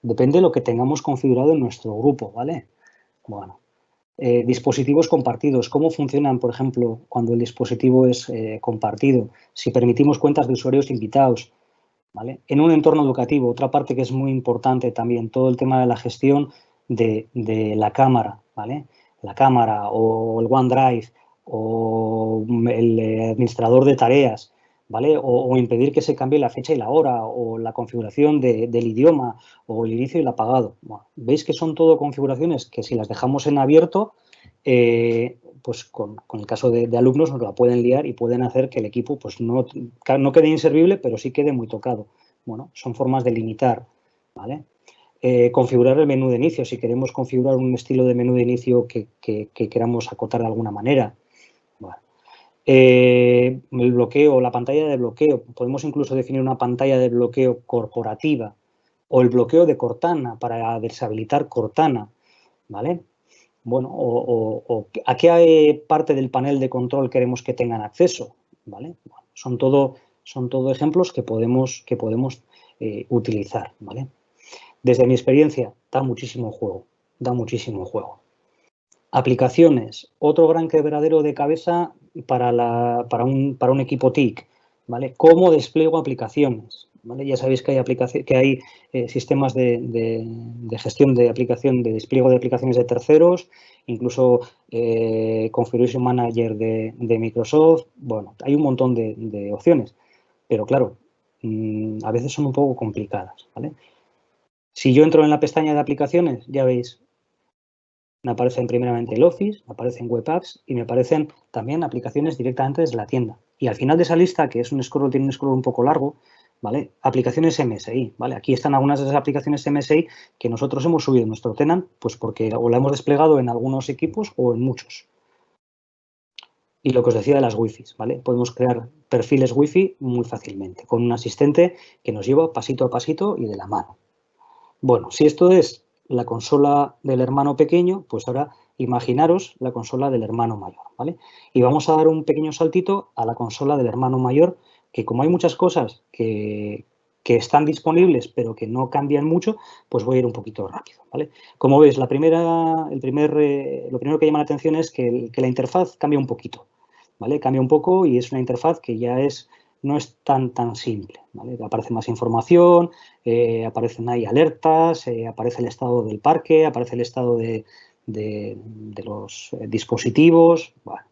Depende de lo que tengamos configurado en nuestro grupo, ¿vale? Bueno. Dispositivos compartidos, cómo funcionan, por ejemplo, cuando el dispositivo es compartido, si permitimos cuentas de usuarios invitados, ¿vale? En un entorno educativo, otra parte que es muy importante también, todo el tema de la gestión de la cámara, ¿vale? La cámara o el OneDrive o el administrador de tareas, ¿vale? O impedir que se cambie la fecha y la hora o la configuración del idioma o el inicio y el apagado. Bueno, veis que son todo configuraciones que si las dejamos en abierto, pues con el caso de alumnos nos la pueden liar y pueden hacer que el equipo pues no quede inservible, pero sí quede muy tocado. Bueno, son formas de limitar, ¿vale? Configurar el menú de inicio, si queremos configurar un estilo de menú de inicio que queramos acotar de alguna manera. Bueno. El bloqueo, la pantalla de bloqueo, podemos incluso definir una pantalla de bloqueo corporativa o el bloqueo de Cortana para deshabilitar Cortana, ¿vale? Bueno, o a qué parte del panel de control queremos que tengan acceso, ¿vale? Bueno, son todo ejemplos que podemos utilizar, ¿vale? Desde mi experiencia, da muchísimo juego. Aplicaciones, otro gran quebradero de cabeza para un equipo TIC, ¿vale? ¿Cómo despliego aplicaciones? ¿vale? Ya sabéis que hay sistemas de gestión de aplicación, de despliegue de aplicaciones de terceros, incluso Configuration Manager de Microsoft. Bueno, hay un montón de opciones, pero claro, a veces son un poco complicadas, ¿vale? Si yo entro en la pestaña de aplicaciones, ya veis, me aparecen primeramente el Office, me aparecen Web Apps y me aparecen también aplicaciones directamente desde la tienda. Y al final de esa lista, que es tiene un scroll un poco largo, ¿vale? Aplicaciones MSI, ¿vale? Aquí están algunas de esas aplicaciones MSI que nosotros hemos subido en nuestro tenant, pues porque o la hemos desplegado en algunos equipos o en muchos. Y lo que os decía de las Wi-Fi, ¿vale? Podemos crear perfiles Wi-Fi muy fácilmente, con un asistente que nos lleva pasito a pasito y de la mano. Bueno, si esto es la consola del hermano pequeño, pues ahora imaginaros la consola del hermano mayor, ¿vale? Y vamos a dar un pequeño saltito a la consola del hermano mayor, que como hay muchas cosas que están disponibles pero que no cambian mucho, pues voy a ir un poquito rápido, ¿vale? Como ves, lo primero que llama la atención es que la interfaz cambia un poquito, ¿vale? Cambia un poco y es una interfaz que ya no es tan simple, ¿vale? Aparece más información, aparecen ahí alertas, aparece el estado del parque, aparece el estado de los dispositivos. Bueno,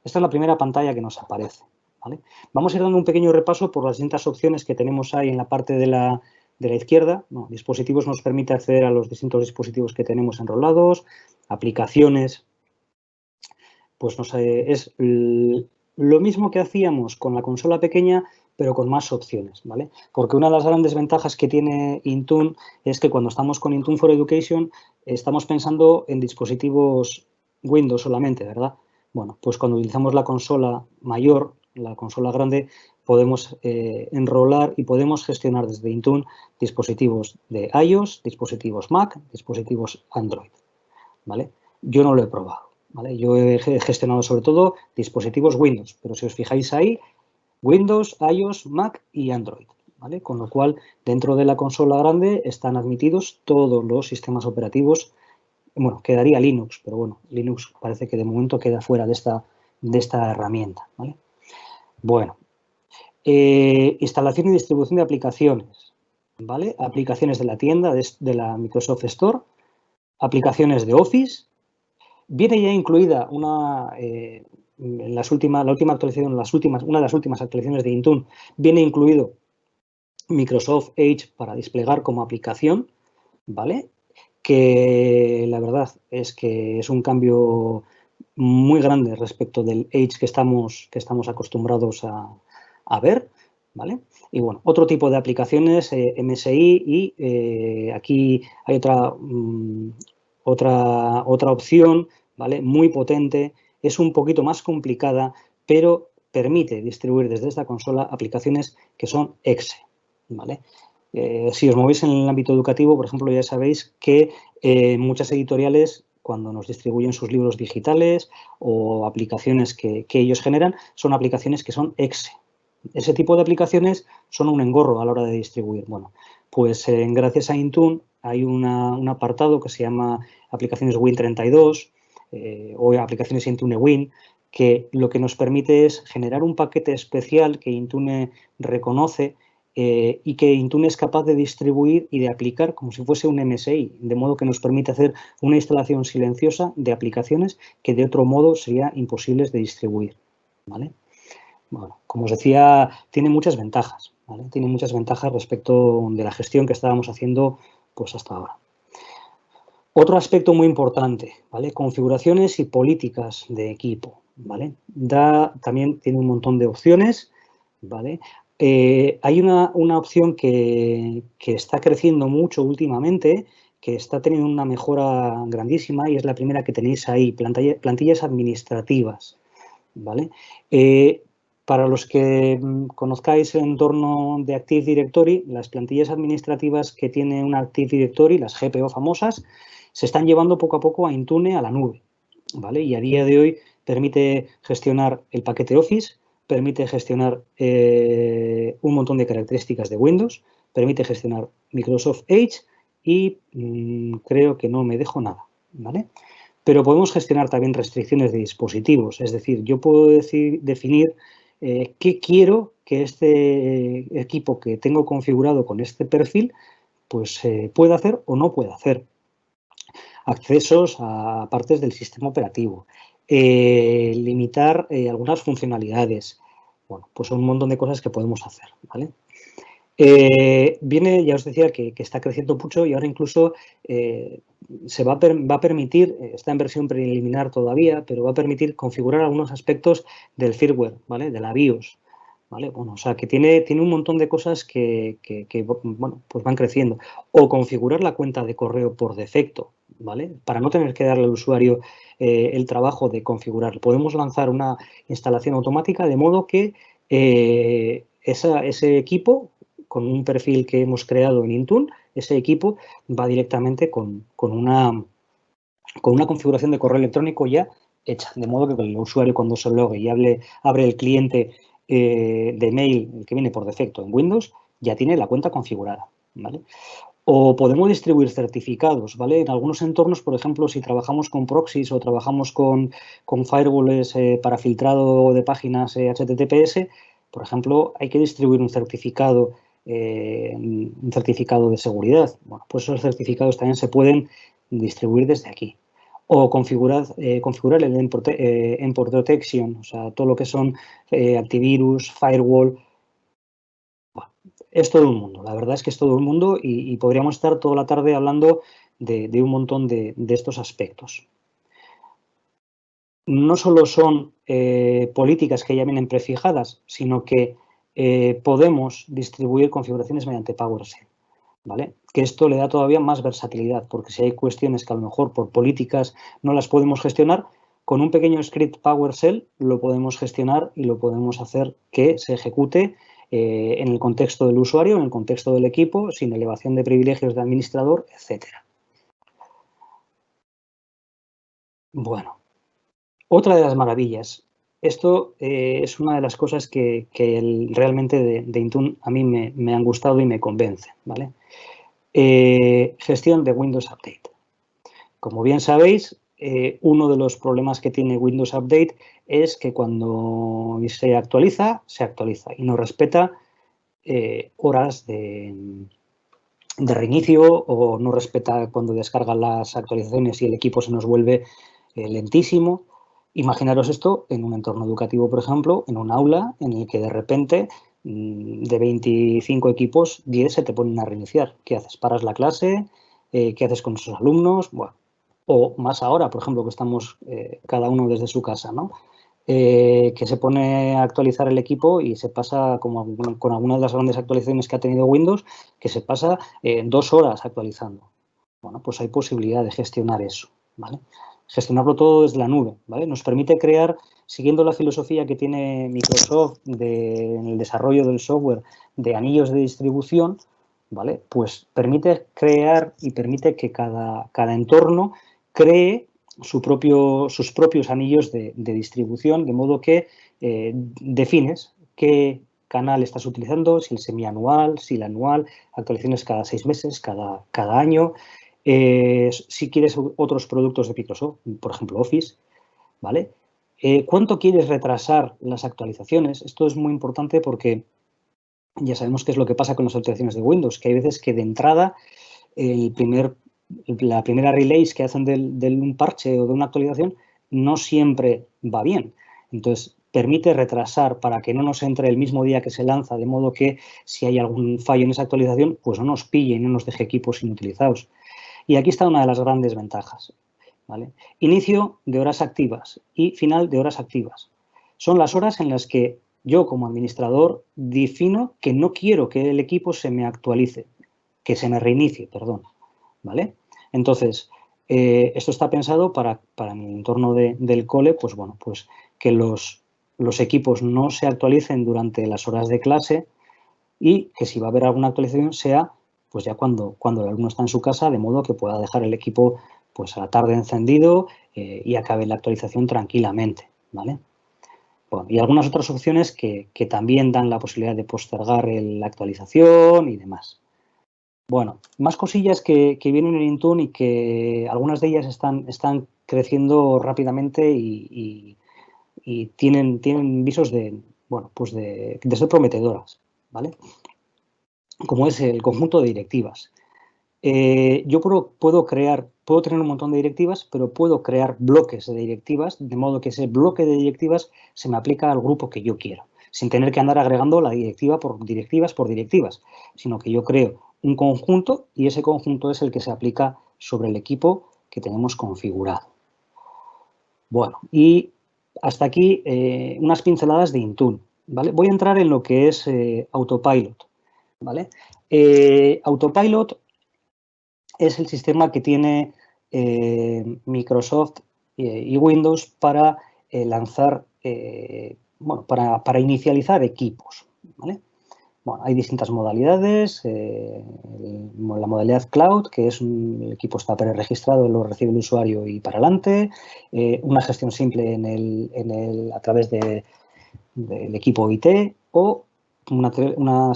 esta es la primera pantalla que nos aparece, ¿vale? Vamos a ir dando un pequeño repaso por las distintas opciones que tenemos ahí en la parte de la izquierda. No, dispositivos nos permite acceder a los distintos dispositivos que tenemos enrolados, aplicaciones, pues es lo mismo que hacíamos con la consola pequeña, pero con más opciones, ¿vale? Porque una de las grandes ventajas que tiene Intune es que cuando estamos con Intune for Education estamos pensando en dispositivos Windows solamente, ¿verdad? Bueno, pues cuando utilizamos la consola mayor, la consola grande, podemos enrolar y podemos gestionar desde Intune dispositivos de iOS, dispositivos Mac, dispositivos Android, ¿vale? Yo no lo he probado, ¿vale? Yo he gestionado sobre todo dispositivos Windows, pero si os fijáis ahí, Windows, iOS, Mac y Android, ¿vale? Con lo cual, dentro de la consola grande están admitidos todos los sistemas operativos. Bueno, quedaría Linux, pero bueno, Linux parece que de momento queda fuera de esta herramienta, ¿vale? Bueno, instalación y distribución de aplicaciones, ¿vale? Aplicaciones de la tienda, de la Microsoft Store, aplicaciones de Office. Viene ya incluida una de las últimas actualizaciones de Intune, viene incluido Microsoft Edge para desplegar como aplicación, ¿vale? Que la verdad es que es un cambio muy grande respecto del Edge que estamos acostumbrados a ver, ¿vale? Y bueno, otro tipo de aplicaciones, MSI, y aquí hay otra opción, ¿vale? Muy potente, es un poquito más complicada, pero permite distribuir desde esta consola aplicaciones que son exe, ¿vale? Si os movéis en el ámbito educativo, por ejemplo, ya sabéis que muchas editoriales, cuando nos distribuyen sus libros digitales o aplicaciones que ellos generan, son aplicaciones que son exe. Ese tipo de aplicaciones son un engorro a la hora de distribuir. Bueno, pues gracias a Intune hay un apartado que se llama aplicaciones Win32 o aplicaciones Intune Win, que lo que nos permite es generar un paquete especial que Intune reconoce y que Intune es capaz de distribuir y de aplicar como si fuese un MSI, de modo que nos permite hacer una instalación silenciosa de aplicaciones que de otro modo sería imposibles de distribuir, ¿vale? Bueno, como os decía, tiene muchas ventajas, ¿vale? Tiene muchas ventajas respecto de la gestión que estábamos haciendo pues hasta ahora. Otro aspecto muy importante, ¿vale? Configuraciones y políticas de equipo, ¿vale? También tiene un montón de opciones, ¿vale? Hay una opción que está creciendo mucho últimamente, que está teniendo una mejora grandísima y es la primera que tenéis ahí, plantillas administrativas, ¿vale? Para los que conozcáis el entorno de Active Directory, las plantillas administrativas que tiene una Active Directory, las GPO famosas, se están llevando poco a poco a Intune a la nube, ¿vale? Y a día de hoy permite gestionar el paquete Office, permite gestionar un montón de características de Windows, permite gestionar Microsoft Edge y creo que no me dejo nada, ¿vale? Pero podemos gestionar también restricciones de dispositivos, es decir, yo puedo definir qué quiero que este equipo que tengo configurado con este perfil pues puede hacer o no puede hacer. Accesos a partes del sistema operativo, limitar algunas funcionalidades. Bueno, pues un montón de cosas que podemos hacer, ¿vale? Viene, ya os decía, que está creciendo mucho y ahora incluso se va a permitir, está en versión preliminar todavía, pero va a permitir configurar algunos aspectos del firmware, ¿vale? De la BIOS, ¿vale? Bueno, o sea, que tiene un montón de cosas que bueno, pues van creciendo. O configurar la cuenta de correo por defecto, ¿vale? Para no tener que darle al usuario el trabajo de configurar. Podemos lanzar una instalación automática de modo que ese equipo, con un perfil que hemos creado en Intune, ese equipo va directamente con una configuración de correo electrónico ya hecha, de modo que el usuario cuando se logue y abre el cliente de mail, el que viene por defecto en Windows, ya tiene la cuenta configurada, ¿vale? O podemos distribuir certificados, ¿vale? En algunos entornos, por ejemplo, si trabajamos con proxies o trabajamos con firewalls para filtrado de páginas HTTPS, por ejemplo, hay que distribuir un certificado de seguridad. Bueno, pues esos certificados también se pueden distribuir desde aquí. O configurar el endpoint protection, o sea, todo lo que son antivirus, firewall. Bueno, es todo un mundo, la verdad es que es todo un mundo y podríamos estar toda la tarde hablando de un montón de estos aspectos. No solo son políticas que ya vienen prefijadas, sino que podemos distribuir configuraciones mediante PowerShell, ¿vale? Que esto le da todavía más versatilidad, porque si hay cuestiones que a lo mejor por políticas no las podemos gestionar, con un pequeño script PowerShell lo podemos gestionar y lo podemos hacer que se ejecute en el contexto del usuario, en el contexto del equipo, sin elevación de privilegios de administrador, etcétera. Bueno, otra de las maravillas. Esto es una de las cosas que realmente de Intune a mí me han gustado y me convencen, ¿vale? Gestión de Windows Update. Como bien sabéis, uno de los problemas que tiene Windows Update es que cuando se actualiza y no respeta horas de reinicio o no respeta cuando descarga las actualizaciones y el equipo se nos vuelve lentísimo. Imaginaros esto en un entorno educativo, por ejemplo, en un aula en el que de repente de 25 equipos, 10 se te ponen a reiniciar. ¿Qué haces? ¿Paras la clase? ¿Qué haces con esos alumnos? Bueno, o más ahora, por ejemplo, que estamos cada uno desde su casa, ¿no? Que se pone a actualizar el equipo y se pasa, como con algunas de las grandes actualizaciones que ha tenido Windows, que se pasa 2 horas actualizando. Bueno, pues hay posibilidad de gestionar eso, ¿vale? Gestionarlo todo desde la nube, ¿vale? Nos permite crear, siguiendo la filosofía que tiene Microsoft en el desarrollo del software de anillos de distribución, ¿vale? Pues permite crear y permite que cada entorno cree sus propios anillos de distribución, de modo que defines qué canal estás utilizando, si el semianual, si el anual, actualizaciones cada 6 meses, cada año. Si quieres otros productos de Microsoft, por ejemplo Office, ¿vale? ¿Cuánto quieres retrasar las actualizaciones? Esto es muy importante porque ya sabemos qué es lo que pasa con las actualizaciones de Windows, que hay veces que de entrada la primera release que hacen de un parche o de una actualización no siempre va bien. Entonces, permite retrasar para que no nos entre el mismo día que se lanza, de modo que si hay algún fallo en esa actualización, pues no nos pille y no nos deje equipos inutilizados. Y aquí está una de las grandes ventajas, ¿vale? Inicio de horas activas y final de horas activas. Son las horas en las que yo, como administrador, defino que no quiero que el equipo se me actualice, que se me reinicie, perdón, ¿vale? Entonces, esto está pensado para mi entorno del cole, pues bueno, pues que los equipos no se actualicen durante las horas de clase y que si va a haber alguna actualización sea pues ya cuando el alumno está en su casa, de modo que pueda dejar el equipo pues a la tarde encendido y acabe la actualización tranquilamente, ¿vale? Bueno, y algunas otras opciones que también dan la posibilidad de postergar la actualización y demás. Bueno, más cosillas que vienen en Intune y que algunas de ellas están creciendo rápidamente y tienen visos de bueno, pues de ser prometedoras, ¿vale? Como es el conjunto de directivas. Yo puedo tener un montón de directivas, pero puedo crear bloques de directivas, de modo que ese bloque de directivas se me aplica al grupo que yo quiero, sin tener que andar agregando la directiva por directivas, sino que yo creo un conjunto y ese conjunto es el que se aplica sobre el equipo que tenemos configurado. Bueno, y hasta aquí unas pinceladas de Intune, ¿vale? Voy a entrar en lo que es Autopilot, ¿vale? Autopilot es el sistema que tiene Microsoft y Windows para lanzar, bueno, para inicializar equipos, ¿vale? Bueno, hay distintas modalidades, la modalidad cloud, que es el equipo está preregistrado, lo recibe el usuario y para adelante, una gestión simple a través del equipo IT o una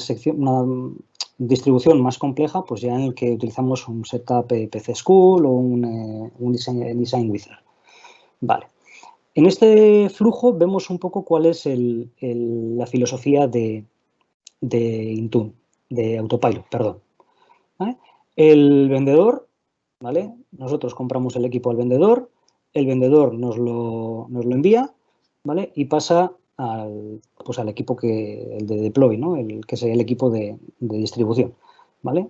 distribución más compleja, pues ya en el que utilizamos un setup PC School o un design wizard. Vale. En este flujo vemos un poco cuál es la filosofía de Intune, de Autopilot, perdón. ¿Vale? El vendedor, ¿vale? Nosotros compramos el equipo al vendedor, el vendedor nos lo envía, ¿vale? Y pasa al equipo el de deploy, ¿no? Que sería el equipo de distribución, ¿vale?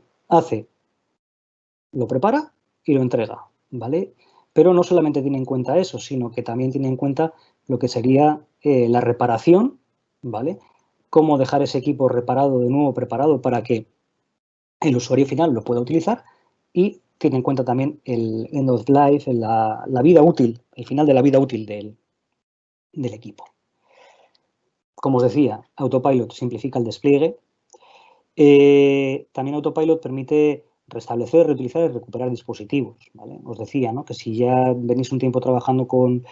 Lo prepara y lo entrega, ¿vale? Pero no solamente tiene en cuenta eso, sino que también tiene en cuenta lo que sería la reparación, ¿vale? Cómo dejar ese equipo reparado de nuevo, preparado para que el usuario final lo pueda utilizar y tiene en cuenta también el end of life, la vida útil, el final de la vida útil del equipo. Como os decía, Autopilot simplifica el despliegue. También Autopilot permite restablecer, reutilizar y recuperar dispositivos, ¿vale? Os decía, ¿no?, que si ya venís un tiempo trabajando con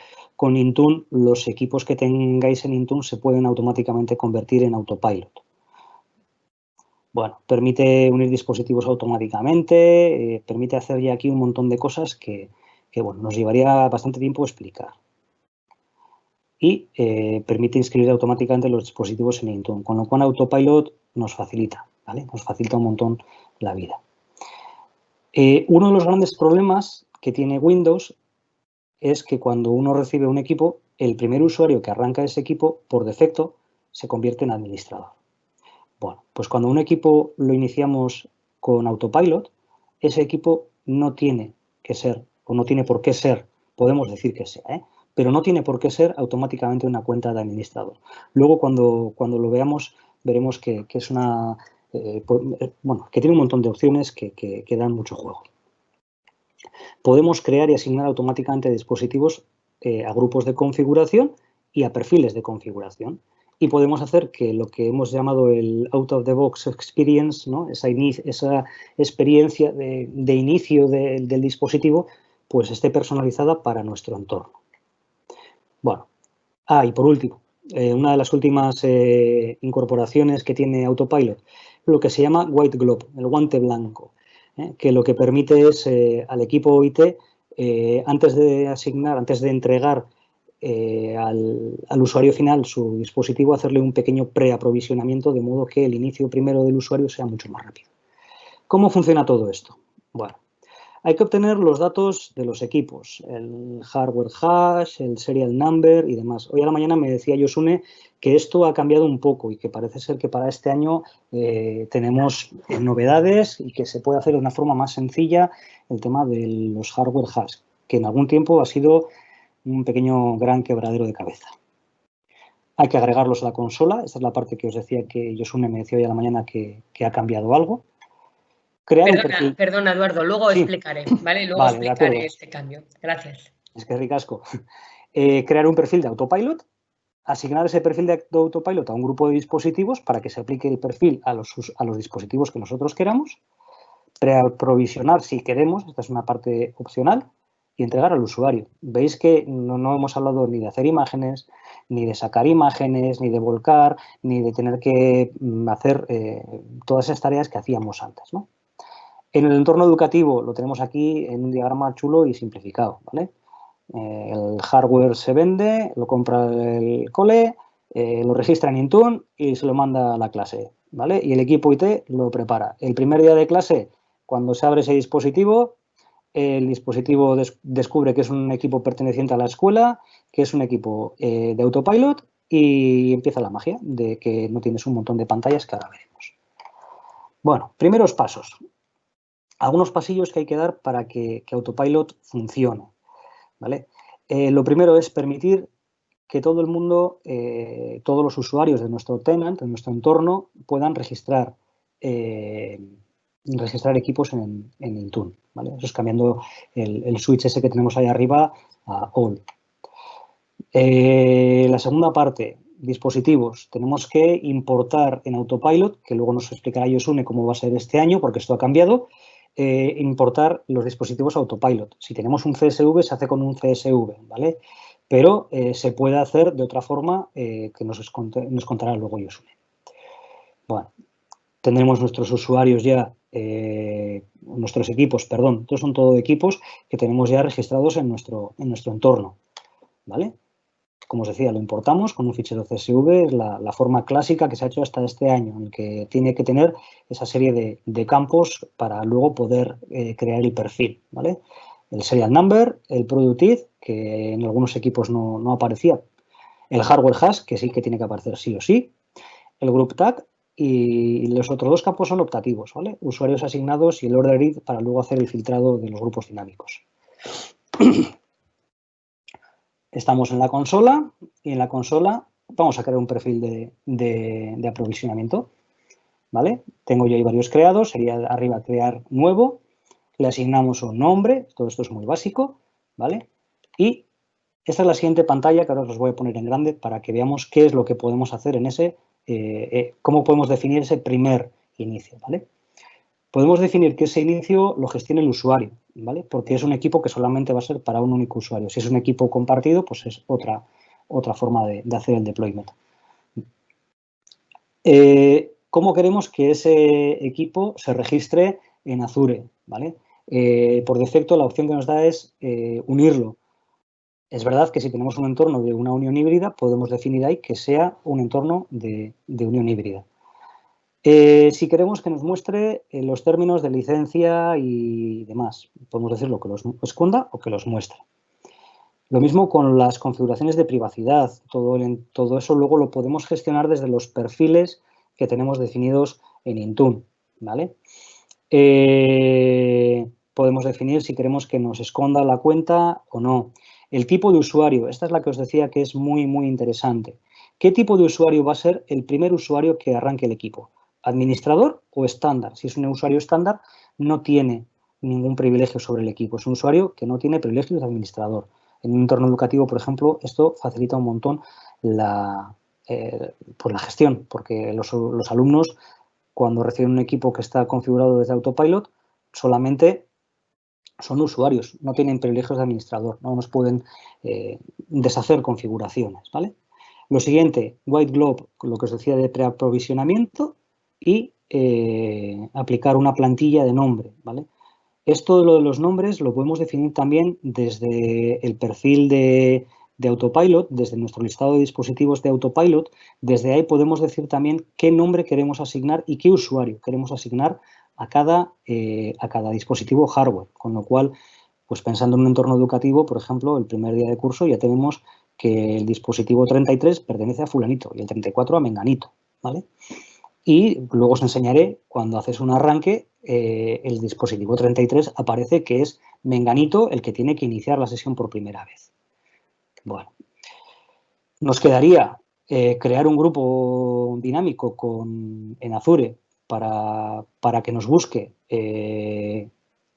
Intune, los equipos que tengáis en Intune se pueden automáticamente convertir en Autopilot. Bueno, permite unir dispositivos automáticamente, permite hacer ya aquí un montón de cosas que bueno, nos llevaría bastante tiempo explicar. Y permite inscribir automáticamente los dispositivos en Intune, con lo cual Autopilot nos facilita, ¿vale? Nos facilita un montón la vida. Uno de los grandes problemas que tiene Windows es que cuando uno recibe un equipo, el primer usuario que arranca ese equipo, por defecto, se convierte en administrador. Bueno, pues cuando un equipo lo iniciamos con Autopilot, ese equipo no tiene que ser, o no tiene por qué ser, podemos decir que sea, pero no tiene por qué ser automáticamente una cuenta de administrador. Luego, cuando lo veamos, veremos que es una, bueno, que tiene un montón de opciones que dan mucho juego. Podemos crear y asignar automáticamente dispositivos a grupos de configuración y a perfiles de configuración. Y podemos hacer que lo que hemos llamado el out of the box experience, ¿no?, esa experiencia de inicio del dispositivo, pues esté personalizada para nuestro entorno. Bueno, y por último, una de las últimas incorporaciones que tiene Autopilot, lo que se llama white glove, el guante blanco, que lo que permite es al equipo IT, antes de entregar al usuario final su dispositivo, hacerle un pequeño preaprovisionamiento, de modo que el inicio primero del usuario sea mucho más rápido. ¿Cómo funciona todo esto? Bueno, hay que obtener los datos de los equipos, el hardware hash, el serial number y demás. Hoy a la mañana me decía Yosune que esto ha cambiado un poco y que parece ser que para este año tenemos novedades y que se puede hacer de una forma más sencilla el tema de los hardware hash, que en algún tiempo ha sido un pequeño gran quebradero de cabeza. Hay que agregarlos a la consola. Esta es la parte que os decía que Yosune me decía hoy a la mañana que ha cambiado algo. Perdona, Eduardo, luego explicaré, ¿vale? Luego explicaré este cambio. Gracias. Es que ricasco. Crear un perfil de Autopilot, asignar ese perfil de Autopilot a un grupo de dispositivos para que se aplique el perfil a los dispositivos que nosotros queramos, preaprovisionar si queremos, esta es una parte opcional, y entregar al usuario. Veis que no hemos hablado ni de hacer imágenes, ni de sacar imágenes, ni de volcar, ni de tener que hacer todas esas tareas que hacíamos antes, ¿no? En el entorno educativo lo tenemos aquí en un diagrama chulo y simplificado, ¿vale? El hardware se vende, lo compra el cole, lo registra en Intune y se lo manda a la clase, ¿vale? Y el equipo IT lo prepara. El primer día de clase, cuando se abre ese dispositivo, el dispositivo descubre que es un equipo perteneciente a la escuela, que es un equipo de autopilot y empieza la magia de que no tienes un montón de pantallas que ahora veremos. Bueno, primeros pasos. Algunos pasillos que hay que dar para que autopilot funcione, ¿vale? Lo primero es permitir que todo el mundo, todos los usuarios de nuestro tenant, de nuestro entorno, puedan registrar equipos en Intune, ¿vale? Eso es cambiando el switch ese que tenemos ahí arriba a All. La segunda parte, dispositivos. Tenemos que importar en Autopilot, que luego nos explicará Yosune cómo va a ser este año, porque esto ha cambiado, importar los dispositivos Autopilot. Si tenemos un CSV, se hace con un CSV, ¿vale? Pero se puede hacer de otra forma que nos contará luego Yosune. Bueno, tendremos nuestros usuarios ya, nuestros equipos, perdón, estos son todo equipos que tenemos ya registrados en nuestro entorno, ¿vale? Como os decía, lo importamos con un fichero CSV, es la forma clásica que se ha hecho hasta este año, en que tiene que tener esa serie de campos para luego poder crear el perfil, ¿vale? El serial number, el product ID, que en algunos equipos no aparecía, el hardware hash, que sí que tiene que aparecer sí o sí, el group tag y los otros dos campos son optativos, ¿vale? Usuarios asignados y el order ID para luego hacer el filtrado de los grupos dinámicos. Estamos en la consola y en la consola vamos a crear un perfil de aprovisionamiento, ¿vale? Tengo yo ahí varios creados, sería arriba crear nuevo, le asignamos un nombre, todo esto es muy básico, ¿vale? Y esta es la siguiente pantalla que ahora os voy a poner en grande para que veamos qué es lo que podemos hacer en ese, cómo podemos definir ese primer inicio, ¿vale? Podemos definir que ese inicio lo gestione el usuario, ¿vale? Porque es un equipo que solamente va a ser para un único usuario. Si es un equipo compartido, pues es otra forma de hacer el deployment. ¿Cómo queremos que ese equipo se registre en Azure, ¿vale? Por defecto, la opción que nos da es unirlo. Es verdad que si tenemos un entorno de una unión híbrida, podemos definir ahí que sea un entorno de unión híbrida. Si queremos que nos muestre los términos de licencia y demás, podemos decirlo que los esconda o que los muestre. Lo mismo con las configuraciones de privacidad. Todo eso luego lo podemos gestionar desde los perfiles que tenemos definidos en Intune, ¿vale? Podemos definir si queremos que nos esconda la cuenta o no. El tipo de usuario, esta es la que os decía que es muy, muy interesante. ¿Qué tipo de usuario va a ser el primer usuario que arranque el equipo? ¿Administrador o estándar? Si es un usuario estándar, no tiene ningún privilegio sobre el equipo. Es un usuario que no tiene privilegios de administrador. En un entorno educativo, por ejemplo, esto facilita un montón la gestión, porque los alumnos, cuando reciben un equipo que está configurado desde Autopilot, solamente son usuarios, no tienen privilegios de administrador, no nos pueden deshacer configuraciones, ¿vale? Lo siguiente, White Glove, lo que os decía de preaprovisionamiento y aplicar una plantilla de nombre, ¿vale? Esto de lo de los nombres lo podemos definir también desde el perfil de Autopilot, desde nuestro listado de dispositivos de Autopilot. Desde ahí podemos decir también qué nombre queremos asignar y qué usuario queremos asignar a cada dispositivo hardware. Con lo cual, pues pensando en un entorno educativo, por ejemplo, el primer día de curso ya tenemos que el dispositivo 33 pertenece a fulanito y el 34 a menganito, ¿vale? Y luego os enseñaré, cuando haces un arranque, el dispositivo 33 aparece que es menganito el que tiene que iniciar la sesión por primera vez. Bueno, nos quedaría crear un grupo dinámico en Azure para que nos busque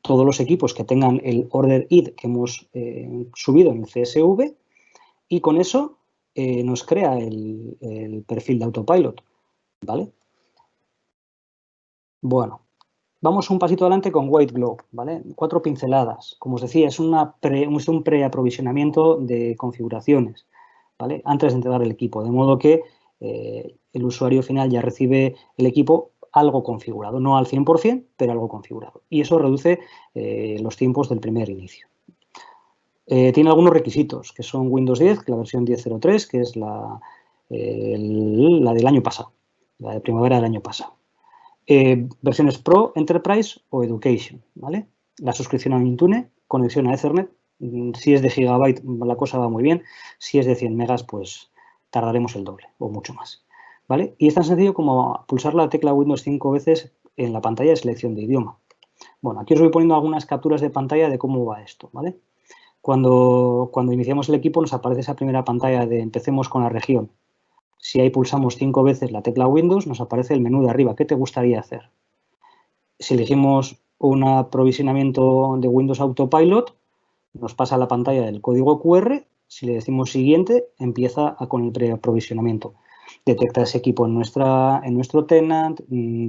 todos los equipos que tengan el order ID que hemos subido en el CSV y con eso nos crea el perfil de Autopilot, ¿vale? Bueno, vamos un pasito adelante con White Glove, ¿vale? 4 pinceladas. Como os decía, es un preaprovisionamiento de configuraciones, ¿vale? Antes de entregar el equipo, de modo que el usuario final ya recibe el equipo algo configurado, no al 100%, pero algo configurado. Y eso reduce los tiempos del primer inicio. Tiene algunos requisitos, que son Windows 10, la versión 10.03, que es la del año pasado, la de primavera del año pasado. Versiones Pro, Enterprise o Education, ¿vale? La suscripción a Intune, conexión a Ethernet. Si es de gigabyte, la cosa va muy bien. Si es de 100 megas, pues tardaremos el doble o mucho más, ¿vale? Y es tan sencillo como pulsar la tecla Windows 5 veces en la pantalla de selección de idioma. Bueno, aquí os voy poniendo algunas capturas de pantalla de cómo va esto, ¿vale? Cuando iniciamos el equipo nos aparece esa primera pantalla de empecemos con la región. Si ahí pulsamos 5 veces la tecla Windows, nos aparece el menú de arriba. ¿Qué te gustaría hacer? Si elegimos un aprovisionamiento de Windows Autopilot, nos pasa a la pantalla del código QR. Si le decimos siguiente, empieza con el preaprovisionamiento. Detecta ese equipo en nuestro tenant,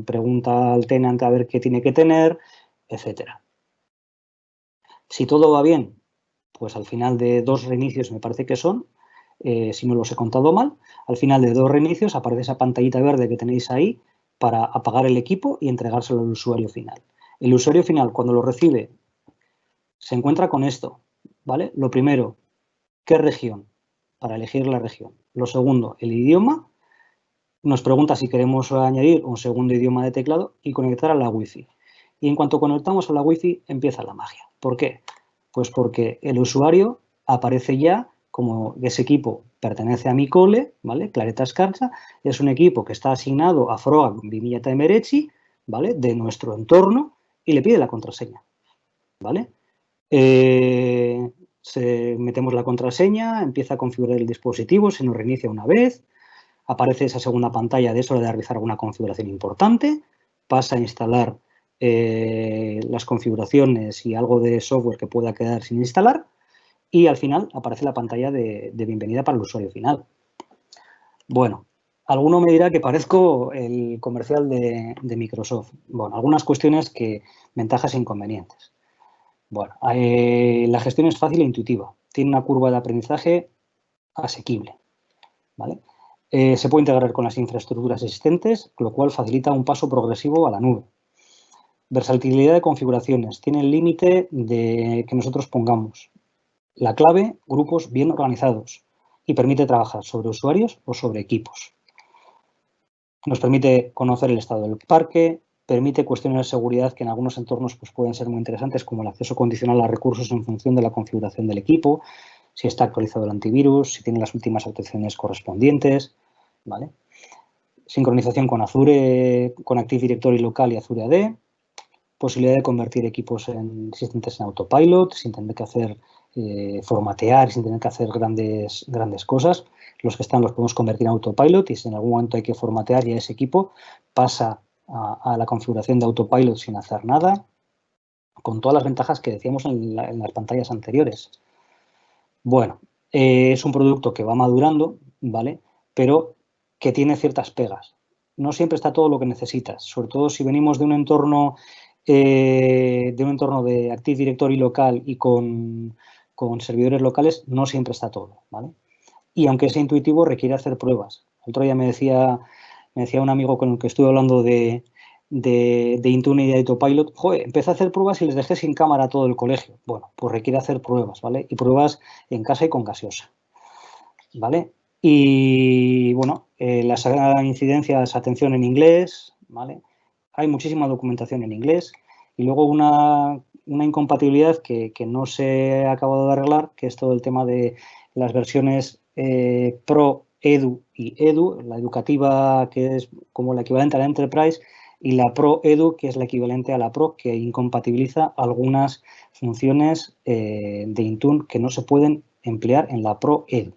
pregunta al tenant a ver qué tiene que tener, etcétera. Si todo va bien, pues al final de 2 reinicios me parece que son, si no los he contado mal, al final de 2 reinicios aparece esa pantallita verde que tenéis ahí para apagar el equipo y entregárselo al usuario final. El usuario final, cuando lo recibe, se encuentra con esto, ¿vale? Lo primero, ¿qué región? Para elegir la región. Lo segundo, el idioma. Nos pregunta si queremos añadir un segundo idioma de teclado y conectar a la Wi-Fi. Y en cuanto conectamos a la Wi-Fi, empieza la magia. ¿Por qué? Pues porque el usuario aparece ya como ese equipo pertenece a mi cole, ¿vale? Clareta Escarcha, es un equipo que está asignado a Froga Vimillata Emeretzi, ¿vale? De nuestro entorno y le pide la contraseña, ¿vale? Metemos la contraseña, empieza a configurar el dispositivo, se nos reinicia una vez, aparece esa segunda pantalla de eso de realizar alguna configuración importante, pasa a instalar las configuraciones y algo de software que pueda quedar sin instalar y al final aparece la pantalla de bienvenida para el usuario final. Bueno, alguno me dirá que parezco el comercial de Microsoft. Bueno, algunas cuestiones ventajas e inconvenientes. Bueno, la gestión es fácil e intuitiva. Tiene una curva de aprendizaje asequible, ¿vale? Se puede integrar con las infraestructuras existentes, lo cual facilita un paso progresivo a la nube. Versatilidad de configuraciones. Tiene el límite de que nosotros pongamos. La clave, grupos bien organizados y permite trabajar sobre usuarios o sobre equipos. Nos permite conocer el estado del parque, permite cuestiones de seguridad que en algunos entornos pues, pueden ser muy interesantes, como el acceso condicional a recursos en función de la configuración del equipo, si está actualizado el antivirus, si tiene las últimas actualizaciones correspondientes, ¿vale? Sincronización con Azure, con Active Directory local y Azure AD, posibilidad de convertir equipos existentes en autopilot, sin tener que hacer formatear, sin tener que hacer grandes cosas. Los que están los podemos convertir en autopilot y si en algún momento hay que formatear ya ese equipo pasa a la configuración de autopilot sin hacer nada, con todas las ventajas que decíamos en las pantallas anteriores. Bueno, es un producto que va madurando, ¿vale? Pero que tiene ciertas pegas. No siempre está todo lo que necesitas, sobre todo si venimos de un entorno de Active Directory local y con servidores locales, no siempre está todo, ¿vale? Y aunque sea intuitivo, requiere hacer pruebas. El otro día me decía un amigo con el que estuve hablando de Intune y de Autopilot, joder, empecé a hacer pruebas y les dejé sin cámara a todo el colegio. Bueno, pues requiere hacer pruebas, ¿vale? Y pruebas en casa y con gaseosa, ¿vale? Y, bueno, las incidencias, atención en inglés, ¿vale? Hay muchísima documentación en inglés y luego una incompatibilidad que no se ha acabado de arreglar, que es todo el tema de las versiones Pro, Edu y Edu, la educativa que es como la equivalente a la Enterprise y la Pro Edu que es la equivalente a la Pro que incompatibiliza algunas funciones de Intune que no se pueden emplear en la Pro Edu.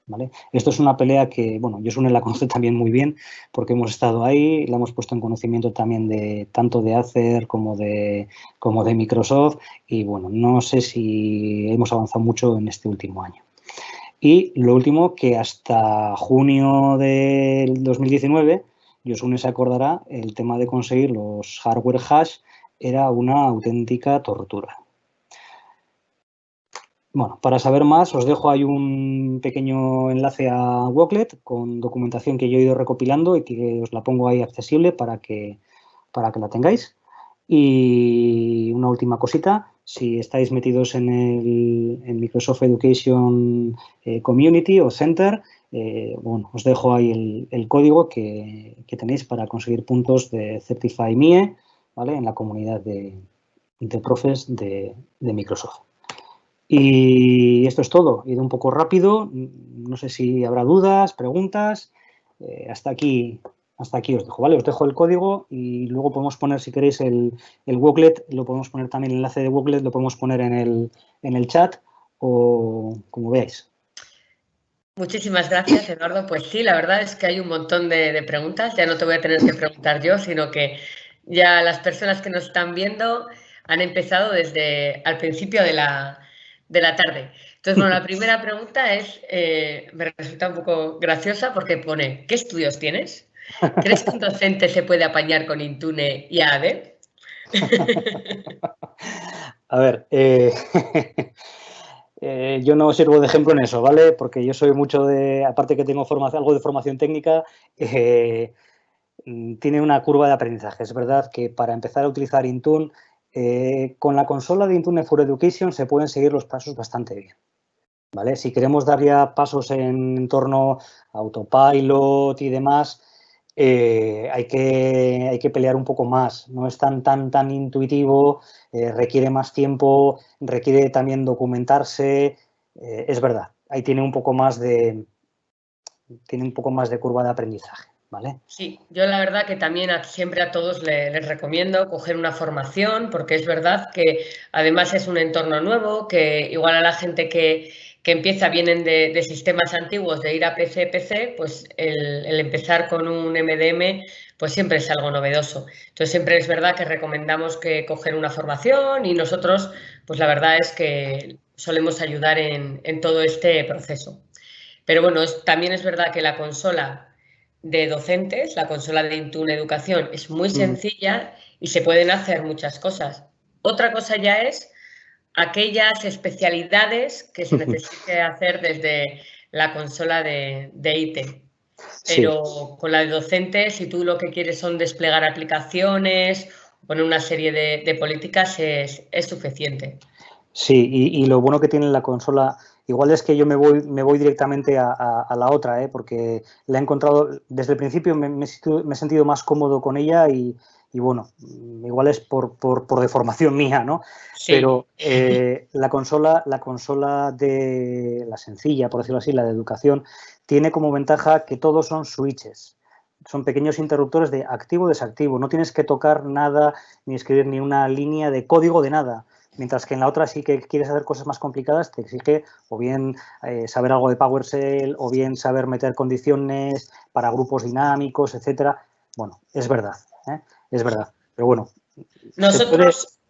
¿Vale? Esto es una pelea que, bueno, Josune la conoce también muy bien porque hemos estado ahí, la hemos puesto en conocimiento también de tanto de Acer como de Microsoft y, bueno, no sé si hemos avanzado mucho en este último año. Y lo último, que hasta junio del 2019, Josune se acordará, el tema de conseguir los hardware hash era una auténtica tortura. Bueno, para saber más os dejo ahí un pequeño enlace a Woklet con documentación que yo he ido recopilando y que os la pongo ahí accesible para que la tengáis. Y una última cosita, si estáis metidos en el Microsoft Education Community o Center, bueno, os dejo ahí el código que tenéis para conseguir puntos de Certify MIE, ¿vale? En la comunidad de profes de Microsoft. Y esto es todo. He ido un poco rápido. No sé si habrá dudas, preguntas. Hasta aquí os dejo, ¿vale? Os dejo el código y luego podemos poner, si queréis, el Wooklet, lo podemos poner también, el enlace de Wooklet, lo podemos poner en el chat o como veáis. Muchísimas gracias, Eduardo. Pues sí, la verdad es que hay un montón de preguntas. Ya no te voy a tener que preguntar yo, sino que ya las personas que nos están viendo han empezado desde al principio de la tarde. Entonces, bueno, la primera pregunta es, me resulta un poco graciosa porque pone, ¿qué estudios tienes? ¿Crees que un docente se puede apañar con Intune y AAD? A ver, yo no sirvo de ejemplo en eso, ¿vale? Porque yo soy mucho de, aparte que tengo algo de formación técnica, tiene una curva de aprendizaje. Es verdad que para empezar a utilizar Intune, con la consola de Intune for Education se pueden seguir los pasos bastante bien, ¿vale? Si queremos dar ya pasos en entorno a autopilot y demás, hay que pelear un poco más. No es tan intuitivo, requiere más tiempo, requiere también documentarse. Es verdad, ahí tiene un poco más de curva de aprendizaje, ¿vale? Sí, yo la verdad que también siempre a todos les recomiendo coger una formación, porque es verdad que además es un entorno nuevo, que igual a la gente que empieza vienen de sistemas antiguos, de ir a PC, pues el empezar con un MDM pues siempre es algo novedoso. Entonces siempre es verdad que recomendamos que coger una formación y nosotros pues la verdad es que solemos ayudar en todo este proceso. Pero bueno, también es verdad que la consola de docentes, la consola de Intune Educación, es muy sencilla y se pueden hacer muchas cosas. Otra cosa ya es aquellas especialidades que se necesite hacer desde la consola de IT. Pero Sí. con la de docentes, si tú lo que quieres son desplegar aplicaciones, poner una serie de políticas, es suficiente. Sí, y lo bueno que tiene la consola, igual es que yo me voy directamente a la otra, porque la he encontrado, desde el principio me he sentido más cómodo con ella y bueno, igual es por deformación mía, ¿no? Sí. Pero la consola de la sencilla, por decirlo así, la de educación, tiene como ventaja que todos son switches. Son pequeños interruptores de activo-desactivo. No tienes que tocar nada, ni escribir ni una línea de código de nada. Mientras que en la otra sí que quieres hacer cosas más complicadas, te exige o bien saber algo de PowerShell o bien saber meter condiciones para grupos dinámicos, etcétera. Bueno, es verdad, es verdad. Pero bueno,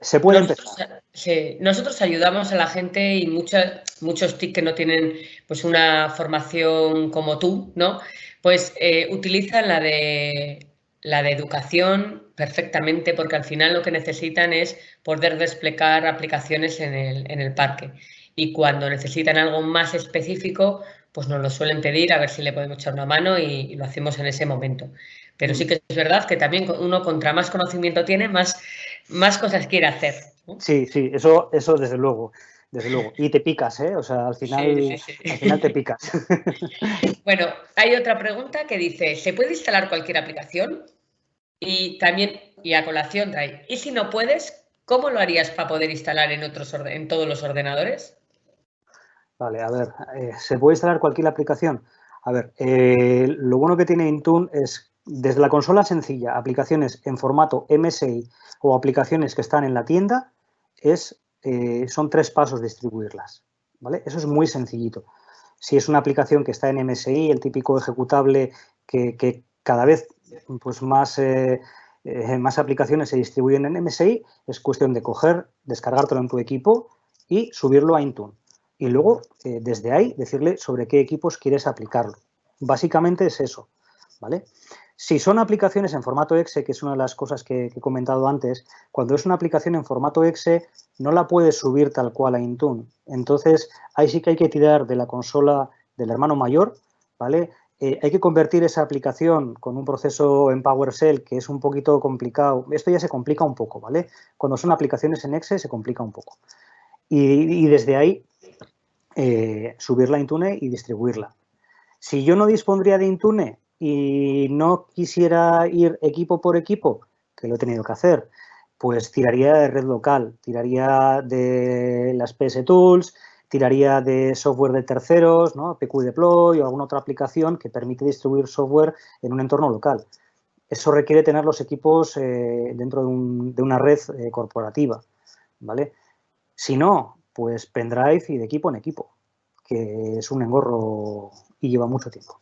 se puede empezar. Sí, nosotros ayudamos a la gente y muchos TIC que no tienen pues una formación como tú, ¿no? Pues utilizan la de educación perfectamente porque al final lo que necesitan es poder desplegar aplicaciones en el parque. Y cuando necesitan algo más específico, pues nos lo suelen pedir a ver si le podemos echar una mano y lo hacemos en ese momento. Pero sí que es verdad que también uno contra más conocimiento tiene, más cosas quiere hacer, ¿no? Sí, eso desde luego, desde luego. Y te picas, O sea, al final te picas. Bueno, hay otra pregunta que dice, ¿se puede instalar cualquier aplicación? Y también, y a colación trae, ¿y si no puedes, cómo lo harías para poder instalar en todos los ordenadores? Vale, a ver, ¿se puede instalar cualquier aplicación? A ver, lo bueno que tiene Intune es, desde la consola sencilla, aplicaciones en formato MSI o aplicaciones que están en la tienda, son 3 pasos distribuirlas, ¿vale? Eso es muy sencillito. Si es una aplicación que está en MSI, el típico ejecutable que cada vez pues más aplicaciones se distribuyen en MSI, es cuestión de descargártelo en tu equipo y subirlo a Intune. Y luego, desde ahí, decirle sobre qué equipos quieres aplicarlo. Básicamente es eso, ¿vale? Si son aplicaciones en formato exe, que es una de las cosas que he comentado antes, cuando es una aplicación en formato exe, no la puedes subir tal cual a Intune. Entonces, ahí sí que hay que tirar de la consola del hermano mayor, ¿vale? hay que convertir esa aplicación con un proceso en PowerShell que es un poquito complicado. Esto ya se complica un poco, ¿vale? Cuando son aplicaciones en Exe se complica un poco. Y desde ahí subirla a Intune y distribuirla. Si yo no dispondría de Intune y no quisiera ir equipo por equipo, que lo he tenido que hacer, pues tiraría de red local, tiraría de las PS Tools, tiraría de software de terceros, ¿no? PQ Deploy o alguna otra aplicación que permite distribuir software en un entorno local. Eso requiere tener los equipos dentro de una red corporativa, ¿vale? Si no, pues pendrive y de equipo en equipo, que es un engorro y lleva mucho tiempo.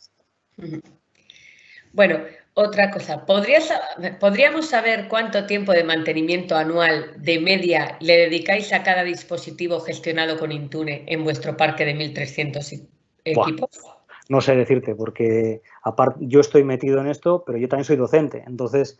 Bueno, otra cosa, ¿podríamos saber cuánto tiempo de mantenimiento anual de media le dedicáis a cada dispositivo gestionado con Intune en vuestro parque de 1.300 equipos? No sé decirte, porque aparte yo estoy metido en esto, pero yo también soy docente. Entonces,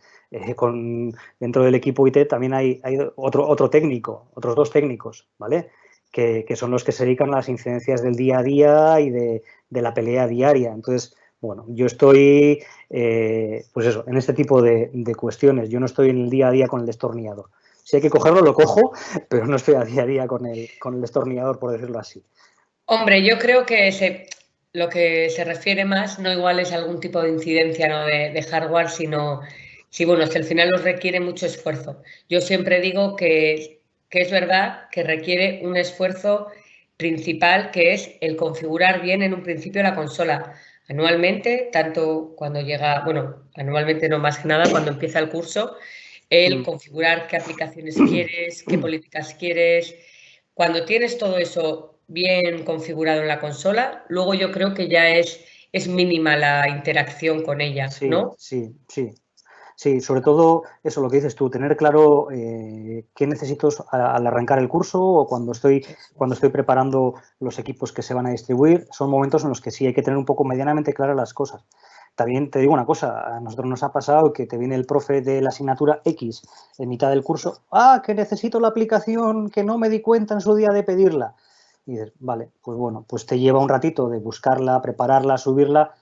dentro del equipo IT también hay otro técnico, otros dos técnicos, ¿vale? Que son los que se dedican a las incidencias del día a día y de la pelea diaria. Entonces, bueno, yo estoy, pues eso, en este tipo de cuestiones. Yo no estoy en el día a día con el destornillador. Si hay que cogerlo, lo cojo, pero no estoy a día a día con el destornillador, por decirlo así. Hombre, yo creo que lo que se refiere más no igual es algún tipo de incidencia, ¿no? de hardware, sino si, bueno, si al final nos requiere mucho esfuerzo. Yo siempre digo que es verdad que requiere un esfuerzo principal, que es el configurar bien en un principio la consola. Anualmente, tanto cuando llega, bueno, anualmente no, más que nada cuando empieza el curso, el configurar qué aplicaciones quieres, qué políticas quieres. Cuando tienes todo eso bien configurado en la consola, luego yo creo que ya es mínima la interacción con ella, Sí, ¿no? sí, sí. Sí, sobre todo eso, lo que dices tú, tener claro qué necesito al arrancar el curso o cuando estoy preparando los equipos que se van a distribuir. Son momentos en los que sí hay que tener un poco medianamente claras las cosas. También te digo una cosa, a nosotros nos ha pasado que te viene el profe de la asignatura X en mitad del curso, que necesito la aplicación que no me di cuenta en su día de pedirla. Y dices, vale, pues bueno, pues te lleva un ratito de buscarla, prepararla, subirla.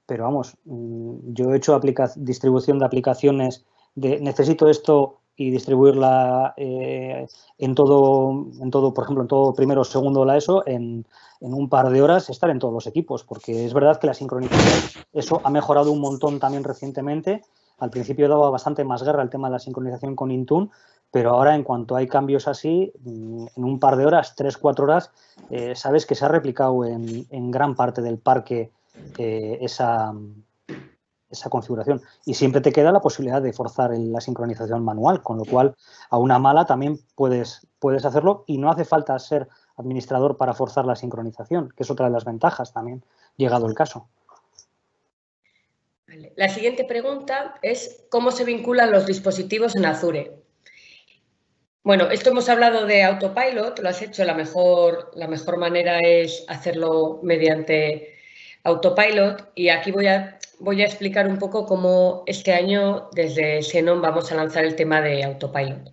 Pero vamos, yo he hecho distribución de aplicaciones necesito esto y distribuirla en todo, por ejemplo, en todo primero o segundo de la ESO, en un par de horas estar en todos los equipos, porque es verdad que la sincronización, eso ha mejorado un montón también recientemente. Al principio daba bastante más guerra el tema de la sincronización con Intune, pero ahora en cuanto hay cambios así, en un par de horas, 3-4 horas, sabes que se ha replicado en gran parte del parque esa configuración. Y siempre te queda la posibilidad de forzar la sincronización manual, con lo cual a una mala también puedes hacerlo y no hace falta ser administrador para forzar la sincronización, que es otra de las ventajas también, llegado el caso. Vale. La siguiente pregunta es ¿cómo se vinculan los dispositivos en Azure? Bueno, esto hemos hablado de Autopilot, lo has hecho, la mejor manera es hacerlo mediante Autopilot y aquí voy a explicar un poco cómo este año desde Xenon vamos a lanzar el tema de Autopilot.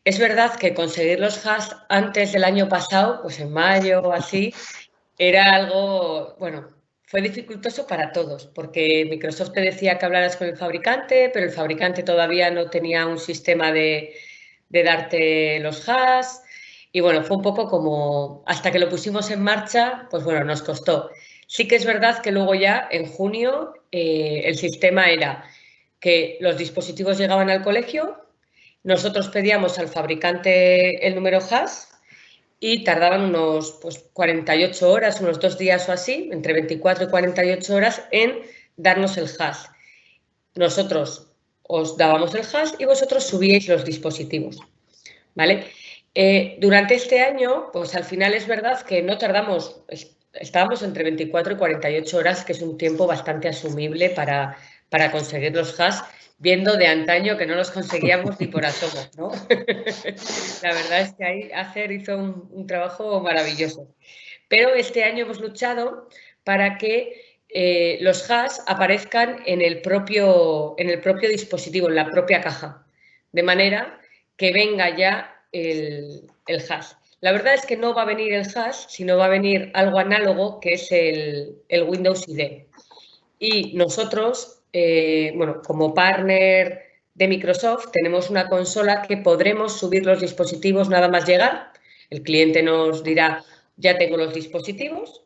Es verdad que conseguir los hash antes del año pasado, pues en mayo o así, era algo, bueno, fue dificultoso para todos, porque Microsoft te decía que hablaras con el fabricante, pero el fabricante todavía no tenía un sistema de darte los hash. Y bueno, fue un poco como, hasta que lo pusimos en marcha, pues bueno, nos costó. Sí que es verdad que luego ya, en junio, el sistema era que los dispositivos llegaban al colegio, nosotros pedíamos al fabricante el número hash y tardaban unos 48 horas, unos 2 días o así, entre 24 y 48 horas en darnos el hash. Nosotros os dábamos el hash y vosotros subíais los dispositivos, ¿vale? Durante este año, pues al final es verdad que no tardamos, estábamos entre 24 y 48 horas, que es un tiempo bastante asumible para conseguir los hash, viendo de antaño que no los conseguíamos ni por asomo, ¿no? La verdad es que ahí Acer hizo un trabajo maravilloso. Pero este año hemos luchado para que los hash aparezcan en el propio dispositivo, en la propia caja, de manera que venga ya el hash. La verdad es que no va a venir el hash, sino va a venir algo análogo que es el Windows ID. Y nosotros, bueno, como partner de Microsoft, tenemos una consola que podremos subir los dispositivos nada más llegar. El cliente nos dirá, ya tengo los dispositivos,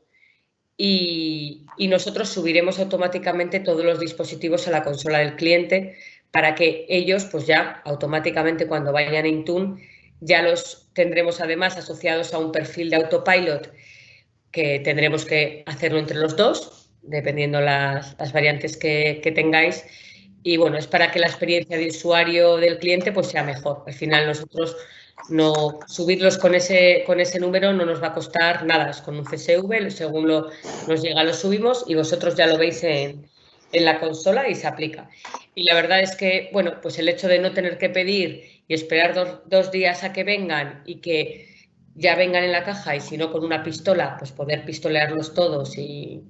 y nosotros subiremos automáticamente todos los dispositivos a la consola del cliente para que ellos, pues ya automáticamente cuando vayan a Intune, ya los tendremos además asociados a un perfil de autopilot que tendremos que hacerlo entre los dos, dependiendo las variantes que tengáis. Y bueno, es para que la experiencia de usuario del cliente pues sea mejor. Al final nosotros no subirlos con ese número no nos va a costar nada, es con un CSV, según nos llega lo subimos y vosotros ya lo veis en la consola y se aplica. Y la verdad es que, bueno, pues el hecho de no tener que pedir y esperar dos días a que vengan y que ya vengan en la caja y si no con una pistola, pues poder pistolearlos todos y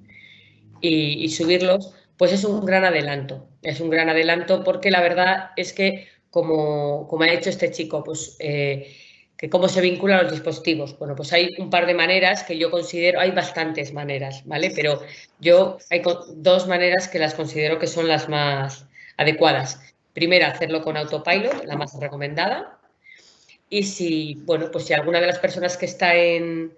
subirlos, pues es un gran adelanto. Es un gran adelanto porque la verdad es que, como ha dicho este chico, pues que cómo se vinculan los dispositivos. Bueno, pues hay un par de maneras que yo considero, hay bastantes maneras, ¿vale? Pero yo hay dos maneras que las considero que son las más adecuadas. Primero, hacerlo con autopilot, la más recomendada. Y si, bueno, pues si alguna de las personas que está en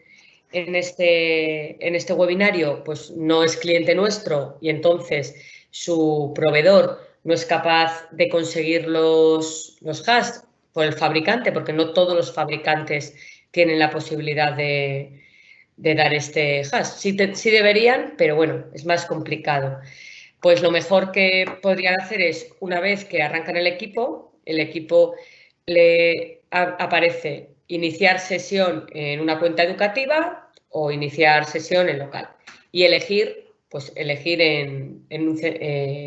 este webinario pues no es cliente nuestro y entonces su proveedor no es capaz de conseguir los hash por el fabricante, porque no todos los fabricantes tienen la posibilidad de dar este hash. Sí deberían, pero bueno, es más complicado. Pues lo mejor que podrían hacer es, una vez que arrancan el equipo le aparece iniciar sesión en una cuenta educativa o iniciar sesión en local y elegir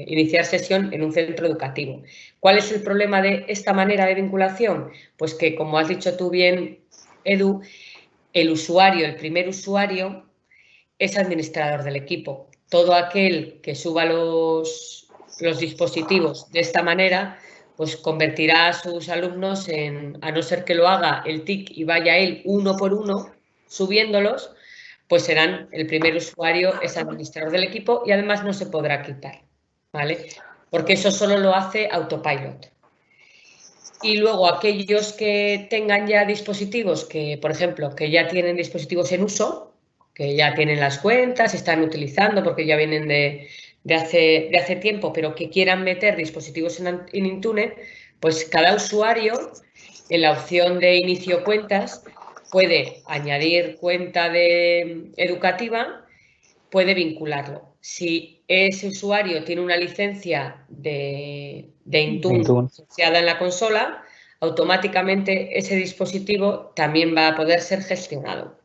iniciar sesión en un centro educativo. ¿Cuál es el problema de esta manera de vinculación? Pues que, como has dicho tú bien, Edu, el primer usuario es administrador del equipo. Todo aquel que suba los dispositivos de esta manera, pues convertirá a sus alumnos a no ser que lo haga el TIC y vaya él uno por uno subiéndolos, pues serán, el primer usuario es administrador del equipo y además no se podrá quitar, ¿vale? Porque eso solo lo hace autopilot. Y luego aquellos que tengan ya dispositivos, que por ejemplo, que ya tienen dispositivos en uso, que ya tienen las cuentas, están utilizando porque ya vienen de hace tiempo, pero que quieran meter dispositivos en Intune, pues cada usuario en la opción de inicio cuentas puede añadir cuenta educativa, puede vincularlo. Si ese usuario tiene una licencia de Intune asociada en la consola, automáticamente ese dispositivo también va a poder ser gestionado.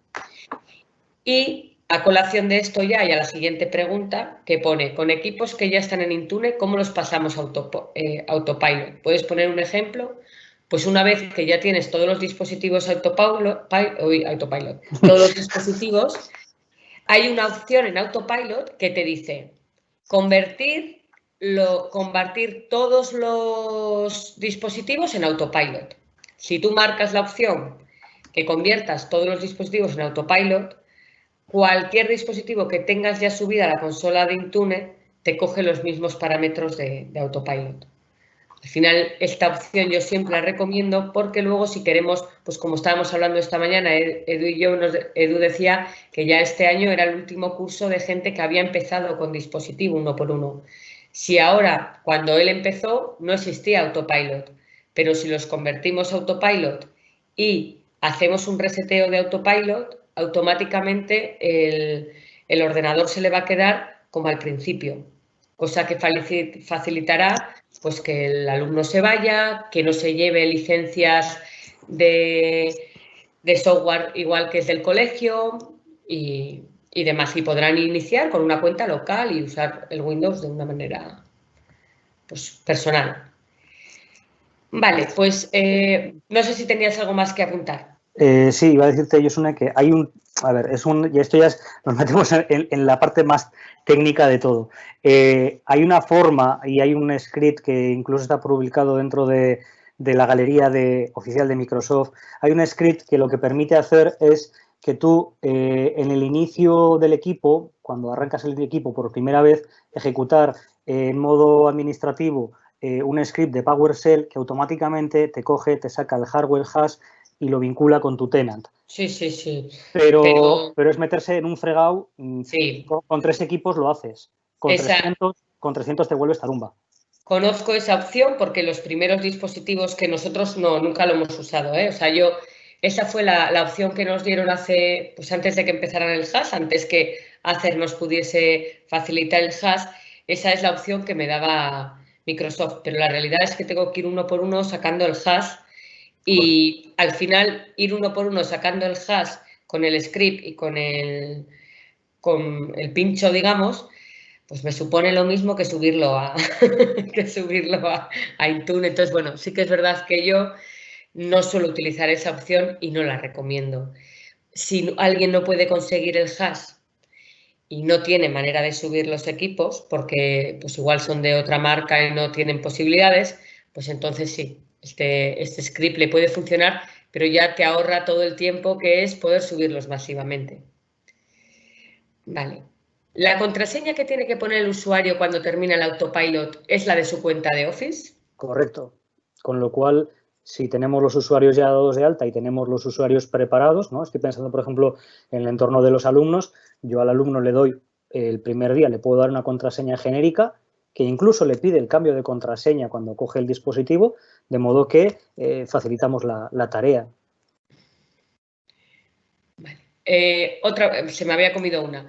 Y a colación de esto ya y a la siguiente pregunta que pone, con equipos que ya están en Intune, ¿cómo los pasamos a autopilot? ¿Puedes poner un ejemplo? Pues una vez que ya tienes todos los dispositivos autopilot, todos los dispositivos, hay una opción en autopilot que te dice convertir todos los dispositivos en autopilot. Si tú marcas la opción que conviertas todos los dispositivos en autopilot, cualquier dispositivo que tengas ya subida a la consola de Intune te coge los mismos parámetros de autopilot. Al final, esta opción yo siempre la recomiendo porque luego si queremos, pues como estábamos hablando esta mañana, Edu y yo, Edu decía que ya este año era el último curso de gente que había empezado con dispositivo uno por uno. Si ahora, cuando él empezó, no existía autopilot, pero si los convertimos a autopilot y hacemos un reseteo de autopilot, automáticamente el ordenador se le va a quedar como al principio, cosa que facilitará pues que el alumno se vaya, que no se lleve licencias de software igual que es del colegio y demás. Y podrán iniciar con una cuenta local y usar el Windows de una manera pues, personal. Vale, pues no sé si tenías algo más que apuntar. Sí, iba a decirte, Josune, que hay y esto ya nos metemos en la parte más técnica de todo. Hay una forma y hay un script que incluso está publicado dentro de la galería oficial de Microsoft. Hay un script que lo que permite hacer es que tú en el inicio del equipo, cuando arrancas el equipo por primera vez, ejecutar en modo administrativo un script de PowerShell que automáticamente te coge, te saca el hardware hash y lo vincula con tu tenant. Sí, sí, sí. Pero es meterse en un fregado. Sí. Con 3 equipos lo haces. Con 300 te vuelves tarumba. Conozco esa opción porque los primeros dispositivos que nosotros nunca lo hemos usado, ¿eh? O sea, esa fue la opción que nos dieron pues antes de que empezaran el hash, antes que Acer nos pudiese facilitar el hash, esa es la opción que me daba Microsoft, pero la realidad es que tengo que ir uno por uno sacando el hash y al final ir uno por uno sacando el hash con el script y con el pincho, digamos, pues me supone lo mismo que subirlo a, a Intune. Entonces, bueno, sí que es verdad que yo no suelo utilizar esa opción y no la recomiendo. Si alguien no puede conseguir el hash y no tiene manera de subir los equipos, porque pues igual son de otra marca y no tienen posibilidades, pues entonces sí, este script le puede funcionar, pero ya te ahorra todo el tiempo que es poder subirlos masivamente. Vale. La contraseña que tiene que poner el usuario cuando termina el autopilot es la de su cuenta de Office. Correcto. Con lo cual, si tenemos los usuarios ya dados de alta y tenemos los usuarios preparados, ¿no? Estoy pensando, por ejemplo, en el entorno de los alumnos. Yo al alumno le doy el primer día, le puedo dar una contraseña genérica que incluso le pide el cambio de contraseña cuando coge el dispositivo, de modo que facilitamos la tarea. Vale. Se me había comido una.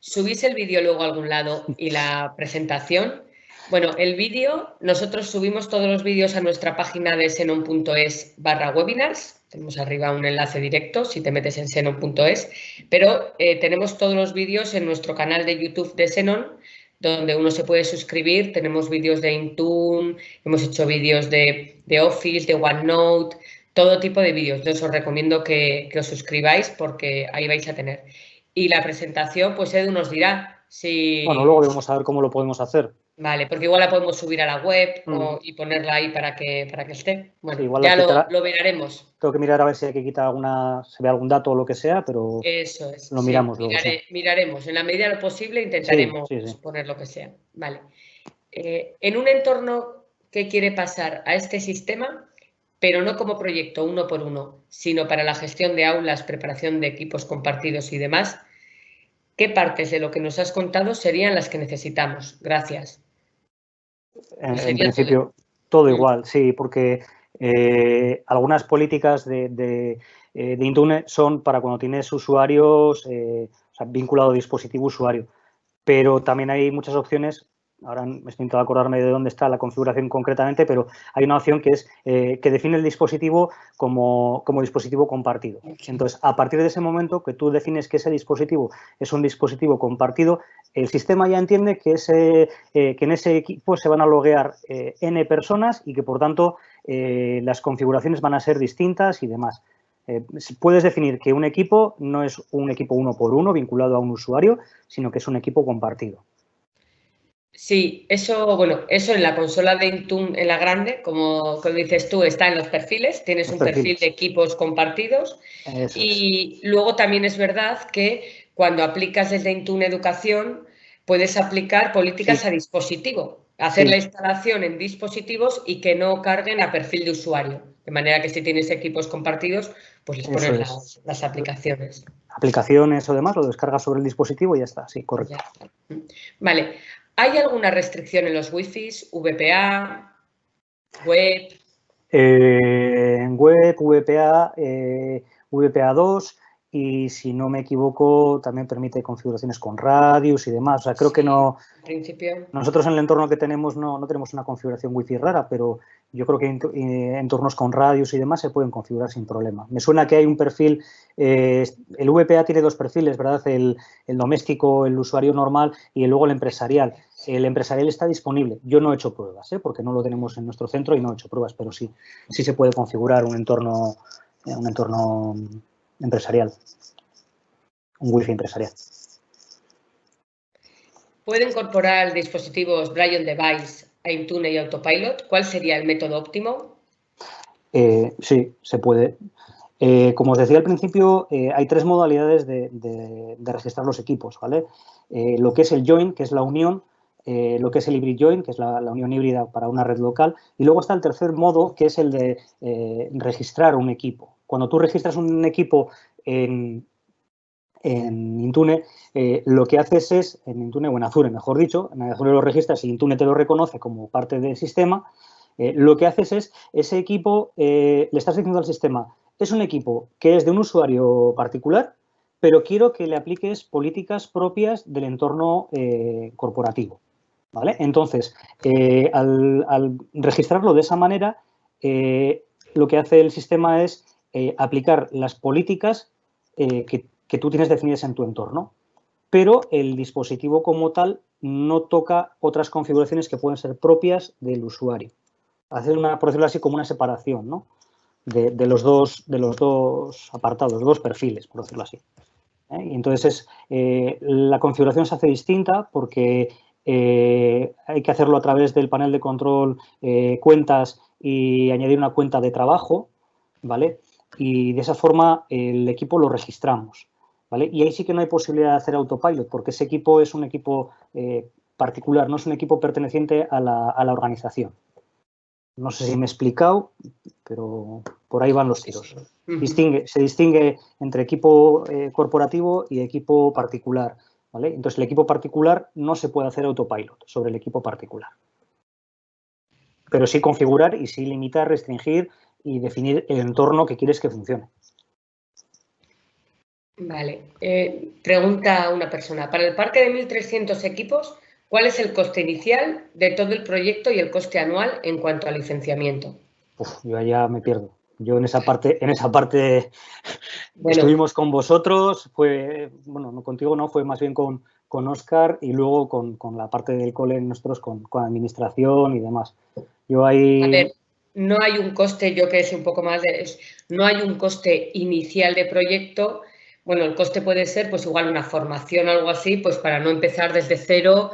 ¿Subís el vídeo luego a algún lado y la presentación? Bueno, el vídeo, nosotros subimos todos los vídeos a nuestra página de xenon.es/webinars. Tenemos arriba un enlace directo si te metes en xenon.es, pero tenemos todos los vídeos en nuestro canal de YouTube de Xenon, donde uno se puede suscribir. Tenemos vídeos de Intune, hemos hecho vídeos de Office, de OneNote, todo tipo de vídeos. Entonces os recomiendo que os suscribáis porque ahí vais a tener. Y la presentación, pues Edu nos dirá si... Bueno, luego vamos a ver cómo lo podemos hacer. Vale, porque igual la podemos subir a la web y ponerla ahí para que esté. Bueno, sí, igual ya lo veremos. Tengo que mirar a ver si hay que quitar se ve algún dato o lo que sea, pero eso es, lo sí, miramos luego. Sí. Miraremos. En la medida de lo posible intentaremos sí. poner lo que sea. Vale. En un entorno que quiere pasar a este sistema, pero no como proyecto uno por uno, sino para la gestión de aulas, preparación de equipos compartidos y demás, ¿qué partes de lo que nos has contado serían las que necesitamos? Gracias. En principio, todo igual, sí, porque algunas políticas de Intune son para cuando tienes usuarios, o sea, vinculado dispositivo usuario, pero también hay muchas opciones. Ahora me estoy intentando acordarme de dónde está la configuración concretamente, pero hay una opción que es que define el dispositivo como dispositivo compartido. Entonces, a partir de ese momento que tú defines que ese dispositivo es un dispositivo compartido, el sistema ya entiende que en ese equipo se van a loguear N personas y que, por tanto, las configuraciones van a ser distintas y demás. Puedes definir que un equipo no es un equipo uno por uno vinculado a un usuario, sino que es un equipo compartido. Sí, eso en la consola de Intune, en la grande, como dices tú, está en los perfiles, tienes un perfil de equipos compartidos. Y luego también es verdad que cuando aplicas desde Intune Educación, puedes aplicar políticas a dispositivo, hacer la instalación en dispositivos y que no carguen a perfil de usuario. De manera que si tienes equipos compartidos, pues les pones las aplicaciones. Aplicaciones o demás, lo descargas sobre el dispositivo y ya está, sí, correcto. Vale. ¿Hay alguna restricción en los Wi-Fi, VPA, web? En web, VPA, VPA2 y, si no me equivoco, también permite configuraciones con radius y demás. O sea, creo que no... En principio. Nosotros en el entorno que tenemos no tenemos una configuración Wi-Fi rara, pero yo creo que entornos con radius y demás se pueden configurar sin problema. Me suena que hay un perfil, el VPA tiene 2 perfiles, ¿verdad? El doméstico, el usuario normal y luego el empresarial. El empresarial está disponible. Yo no he hecho pruebas, porque no lo tenemos en nuestro centro y no he hecho pruebas, pero sí se puede configurar un entorno empresarial, un Wi-Fi empresarial. ¿Puede incorporar dispositivos Braille on Device a Intune y Autopilot? ¿Cuál sería el método óptimo? Sí, se puede. Como os decía al principio, hay 3 modalidades de registrar los equipos, ¿vale? Lo que es el join, que es la unión, lo que es el hybrid join, que es la unión híbrida para una red local, y luego está el tercer modo, que es el de registrar un equipo. Cuando tú registras un equipo en Intune, lo que haces es, en Intune o en Azure, mejor dicho, en Azure lo registras y Intune te lo reconoce como parte del sistema, lo que haces es, ese equipo, le estás diciendo al sistema, es un equipo que es de un usuario particular, pero quiero que le apliques políticas propias del entorno corporativo, ¿vale? Entonces, al registrarlo de esa manera, lo que hace el sistema es aplicar las políticas que tú tienes definidas en tu entorno, pero el dispositivo como tal no toca otras configuraciones que pueden ser propias del usuario. Hacer por decirlo así, como una separación, ¿no? de los dos apartados, dos perfiles, por decirlo así. Y entonces la configuración se hace distinta porque hay que hacerlo a través del panel de control cuentas y añadir una cuenta de trabajo, ¿vale? Y de esa forma el equipo lo registramos, ¿vale? Y ahí sí que no hay posibilidad de hacer autopilot porque ese equipo es un equipo particular, no es un equipo perteneciente a la organización. No sé si me he explicado, pero por ahí van los tiros. Se distingue entre equipo corporativo y equipo particular, ¿vale? Entonces, el equipo particular no se puede hacer autopilot sobre el equipo particular. Pero sí configurar y sí limitar, restringir y definir el entorno que quieres que funcione. Vale. Pregunta una persona. Para el parque de 1.300 equipos, ¿cuál es el coste inicial de todo el proyecto y el coste anual en cuanto a licenciamiento? Yo allá me pierdo. Yo en esa parte bueno, estuvimos con vosotros, bueno, no contigo, no, fue más bien con Óscar y luego con la parte del cole nosotros con administración y demás. Yo ahí... A ver, no hay un coste, yo que sé un poco más no hay un coste inicial de proyecto. Bueno, el coste puede ser pues igual una formación o algo así, pues para no empezar desde cero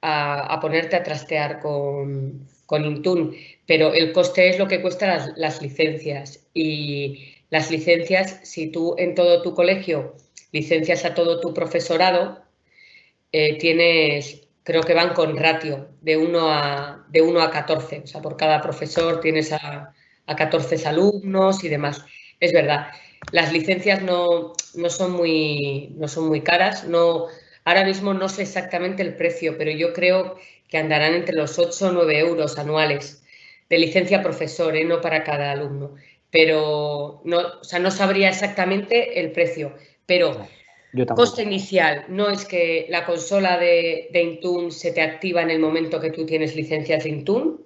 a ponerte a trastear con Intune, pero el coste es lo que cuestan las licencias y las licencias, si tú en todo tu colegio licencias a todo tu profesorado, tienes, creo que van con ratio de 1 a 14, o sea, por cada profesor tienes a 14 alumnos y demás. Es verdad, las licencias no son muy caras, ahora mismo no sé exactamente el precio, pero yo creo que andarán entre los 8 o 9 euros anuales de licencia profesor, no para cada alumno. Pero no, o sea, no sabría exactamente el precio, pero coste inicial no es que la consola de Intune se te activa en el momento que tú tienes licencias de Intune.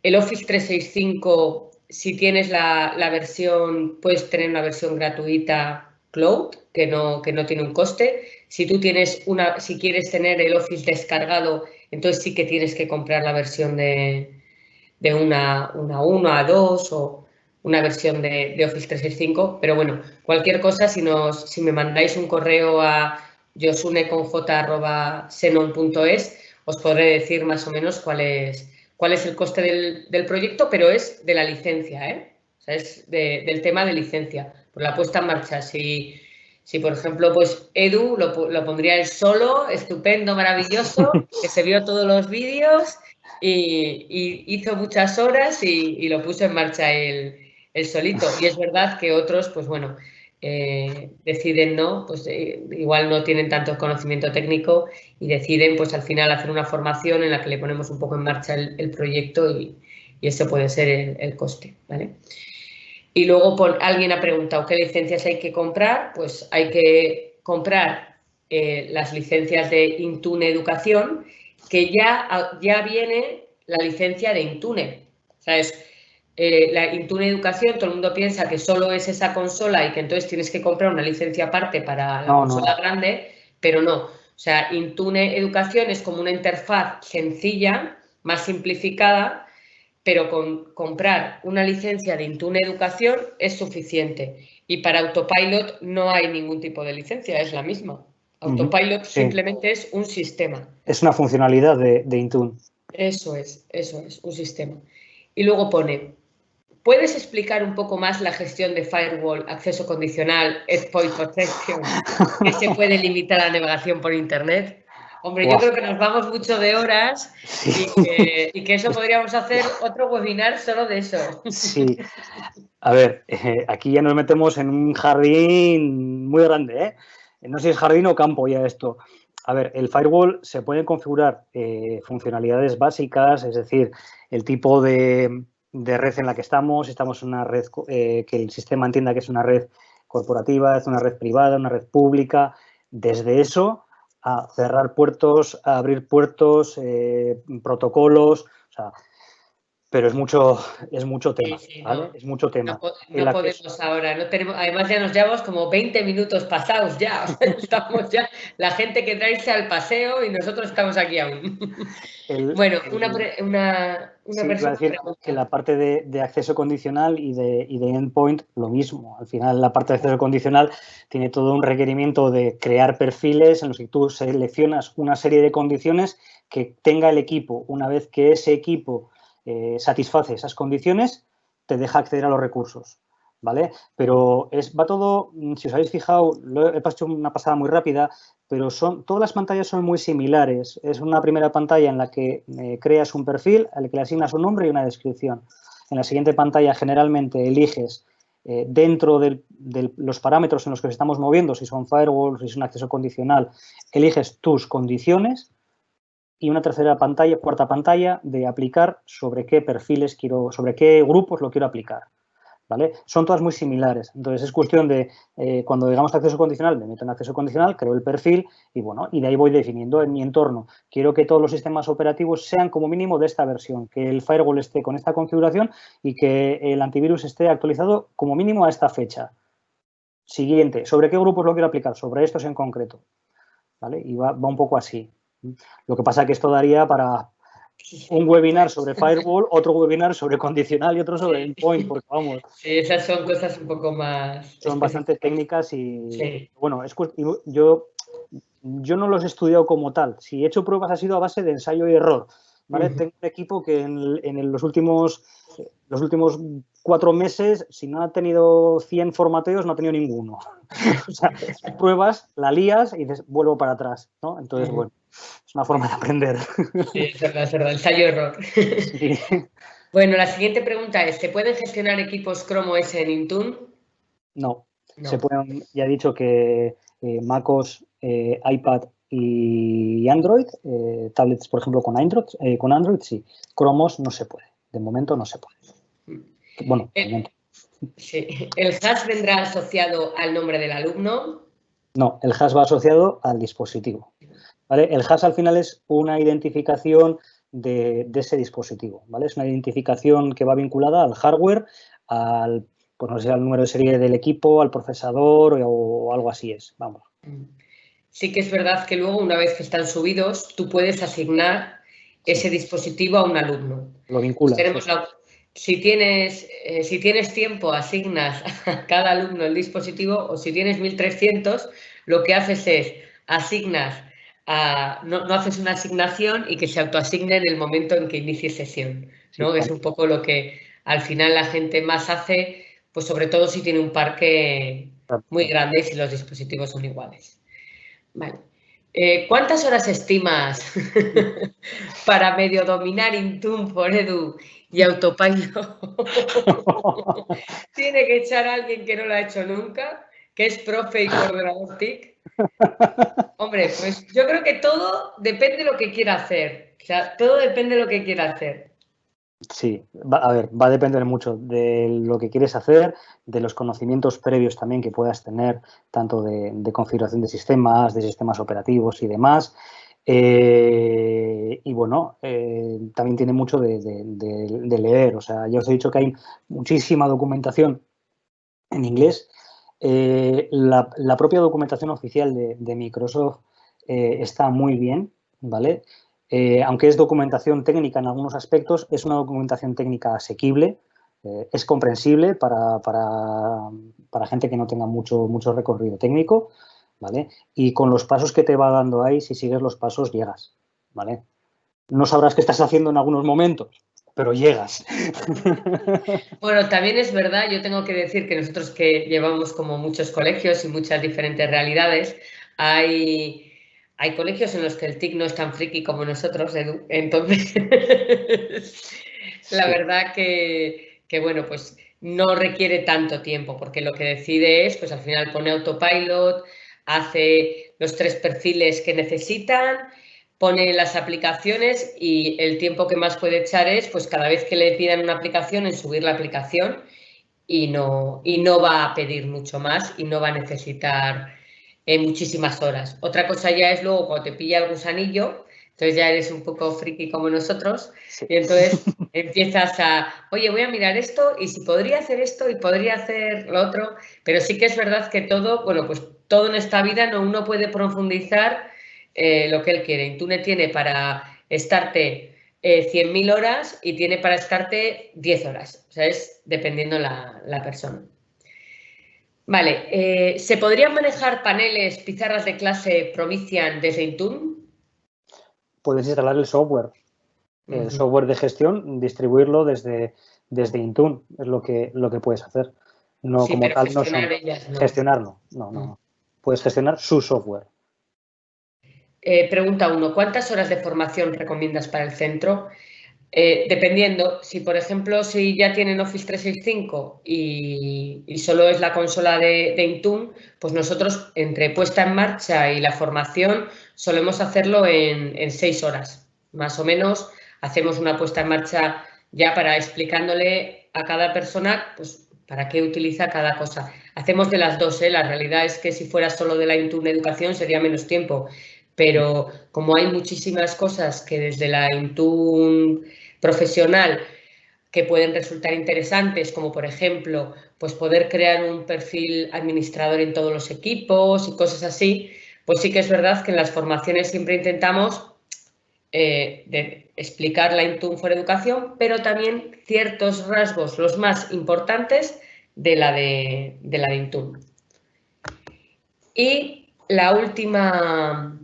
El Office 365, si tienes la versión, puedes tener una versión gratuita Cloud, que no tiene un coste. Si tú tienes si quieres tener el Office descargado, entonces sí que tienes que comprar la versión de una 1 a 2 o una versión de Office 365, pero bueno, cualquier cosa, si me mandáis un correo a josune@xenon.es, os podré decir más o menos cuál es el coste del proyecto, pero es de la licencia, o sea, es del tema de licencia, por la puesta en marcha. Si por ejemplo, pues Edu lo pondría él solo, estupendo, maravilloso, que se vio todos los vídeos y hizo muchas horas y lo puso en marcha él solito. Y es verdad que otros, pues bueno, deciden no, pues igual no tienen tanto conocimiento técnico y deciden pues al final hacer una formación en la que le ponemos un poco en marcha el proyecto y eso puede ser el coste, ¿vale? Y luego alguien ha preguntado qué licencias hay que comprar. Pues hay que comprar las licencias de Intune Educación, que ya viene la licencia de Intune. ¿Sabes? La Intune Educación, todo el mundo piensa que solo es esa consola y que entonces tienes que comprar una licencia aparte para la consola grande, pero no. O sea, Intune Educación es como una interfaz sencilla, más simplificada, pero con comprar una licencia de Intune Educación es suficiente. Y para Autopilot no hay ningún tipo de licencia, es la misma. Autopilot simplemente es un sistema. Es una funcionalidad de Intune. Eso es, un sistema. Y luego pone, ¿puedes explicar un poco más la gestión de firewall, acceso condicional, endpoint protection, que se puede limitar la navegación por Internet? Hombre, yo creo que nos vamos mucho de horas y que eso podríamos hacer otro webinar solo de eso. Sí. A ver, aquí ya nos metemos en un jardín muy grande, ¿eh? No sé si es jardín o campo ya esto. A ver, el firewall se pueden configurar funcionalidades básicas, es decir, el tipo de red en la que estamos en una red que el sistema entienda que es una red corporativa, es una red privada, una red pública. Desde eso a cerrar puertos, a abrir puertos, protocolos, o sea, pero es mucho tema, Sí, ¿vale? no. Es mucho tema. El No acceso. podemos ahora, no tenemos, además ya nos llevamos como 20 minutos pasados ya, estamos ya, la gente que irse al paseo y nosotros estamos aquí aún. Bueno, una Sí, iba a persona decir que pregunta. la parte de acceso condicional y de endpoint, lo mismo. Al final, la parte de acceso condicional tiene todo un requerimiento de crear perfiles en los que tú seleccionas una serie de condiciones que tenga el equipo. Una vez que ese equipo satisface esas condiciones, te deja acceder a los recursos, ¿vale? Pero va todo, si os habéis fijado, he pasado una pasada muy rápida, pero todas las pantallas son muy similares. Es una primera pantalla en la que creas un perfil, al que le asignas un nombre y una descripción. En la siguiente pantalla generalmente eliges dentro de los parámetros en los que nos estamos moviendo, si son firewalls, si es un acceso condicional, eliges tus condiciones y una tercera pantalla, cuarta pantalla de aplicar sobre qué perfiles sobre qué grupos lo quiero aplicar. ¿Vale? Son todas muy similares. Entonces, es cuestión de, cuando digamos acceso condicional, me meto en acceso condicional, creo el perfil y, bueno, y de ahí voy definiendo en mi entorno. Quiero que todos los sistemas operativos sean como mínimo de esta versión, que el firewall esté con esta configuración y que el antivirus esté actualizado como mínimo a esta fecha. Siguiente, ¿sobre qué grupos lo quiero aplicar? Sobre estos en concreto. ¿Vale? Y va un poco así. Lo que pasa es que esto daría para un webinar sobre firewall, otro webinar sobre condicional y otro sobre endpoint, porque vamos. Sí, esas son cosas un poco más Son bastante técnicas y, Sí. bueno, yo no los he estudiado como tal. Si he hecho pruebas ha sido a base de ensayo y error. ¿Vale? Tengo un equipo que en los últimos 4 meses, si no ha tenido 100 formateos, no ha tenido ninguno. O sea, pruebas, la lías y dices, vuelvo para atrás, ¿no? Entonces, bueno, es una forma de aprender. Sí, es verdad, ensayo-error. Sí. Bueno, la siguiente pregunta es, ¿se pueden gestionar equipos Chrome OS en Intune? No, No. ya he dicho que MacOS, iPad y Android, tablets, por ejemplo, con Android sí. Chrome OS no se puede. De momento no se puede. Bueno, de momento. Sí. ¿El hash vendrá asociado al nombre del alumno? No, el hash va asociado al dispositivo. ¿Vale? El hash al final es una identificación de ese dispositivo. ¿Vale? Es una identificación que va vinculada al hardware, pues no sé, al número de serie del equipo, al procesador o algo así es. Vamos. Sí que es verdad que luego, una vez que están subidos, tú puedes asignar ese dispositivo a un alumno. Lo vinculas. Si tienes tiempo, asignas a cada alumno el dispositivo, o si tienes 1300, lo que haces es no haces una asignación y que se autoasigne en el momento en que inicie sesión, ¿no? Sí, Es un poco lo que al final la gente más hace, pues sobre todo si tiene un parque muy grande y si los dispositivos son iguales. Vale. ¿Cuántas horas estimas para medio dominar Intune por Edu y Autopilot? Tiene que echar a alguien que no lo ha hecho nunca, que es profe y coordinador TIC. Hombre, pues yo creo que todo depende de lo que quiera hacer. O sea, todo depende de lo que quiera hacer. Sí, a ver, va a depender mucho de lo que quieres hacer, de los conocimientos previos también que puedas tener, tanto de configuración de sistemas operativos y demás. Y bueno, también tiene mucho de leer. O sea, ya os he dicho que hay muchísima documentación en inglés. La propia documentación oficial de Microsoft está muy bien, ¿vale? Aunque es documentación técnica en algunos aspectos, es una documentación técnica asequible, es comprensible para gente que no tenga mucho recorrido técnico, ¿vale? Y con los pasos que te va dando ahí, si sigues los pasos, llegas, ¿vale? No sabrás qué estás haciendo en algunos momentos, pero llegas. Bueno, también es verdad, yo tengo que decir que nosotros que llevamos como muchos colegios y muchas diferentes realidades, hay colegios en los que el TIC no es tan friki como nosotros, Edu. Entonces, la Sí. verdad que, bueno, pues no requiere tanto tiempo, porque lo que decide es, pues al final pone autopilot, hace los 3 perfiles que necesitan, pone las aplicaciones y el tiempo que más puede echar es, pues cada vez que le pidan una aplicación, en subir la aplicación y no va a pedir mucho más y no va a necesitar muchísimas horas. Otra cosa ya es luego cuando te pilla el gusanillo, entonces ya eres un poco friki como nosotros, Sí. y entonces empiezas a, oye, voy a mirar esto y si podría hacer esto y podría hacer lo otro, pero sí que es verdad que todo, bueno, pues todo en esta vida no uno puede profundizar lo que él quiere. Intune tiene para estarte 100.000 horas y tiene para estarte 10 horas, o sea, es dependiendo la persona. Vale, ¿se podrían manejar paneles, pizarras de clase Promethean desde Intune? Puedes instalar el software de gestión, distribuirlo desde Intune, es lo que puedes hacer. No Sí, como pero tal, no son. gestionar ellas no. Gestionarlo, no. Puedes gestionar su software. Pregunta 1, ¿cuántas horas de formación recomiendas para el centro? Dependiendo, si por ejemplo, si ya tienen Office 365 y solo es la consola de Intune, pues nosotros entre puesta en marcha y la formación solemos hacerlo en 6 horas, más o menos. Hacemos una puesta en marcha ya para explicándole a cada persona pues, para qué utiliza cada cosa. Hacemos de las dos, ¿eh? La realidad es que si fuera solo de la Intune Educación sería menos tiempo, pero como hay muchísimas cosas que desde la Intune profesional que pueden resultar interesantes, como por ejemplo, pues poder crear un perfil administrador en todos los equipos y cosas así, pues sí que es verdad que en las formaciones siempre intentamos explicar la Intune for Educación, pero también ciertos rasgos, los más importantes, de la de Intune. Y la última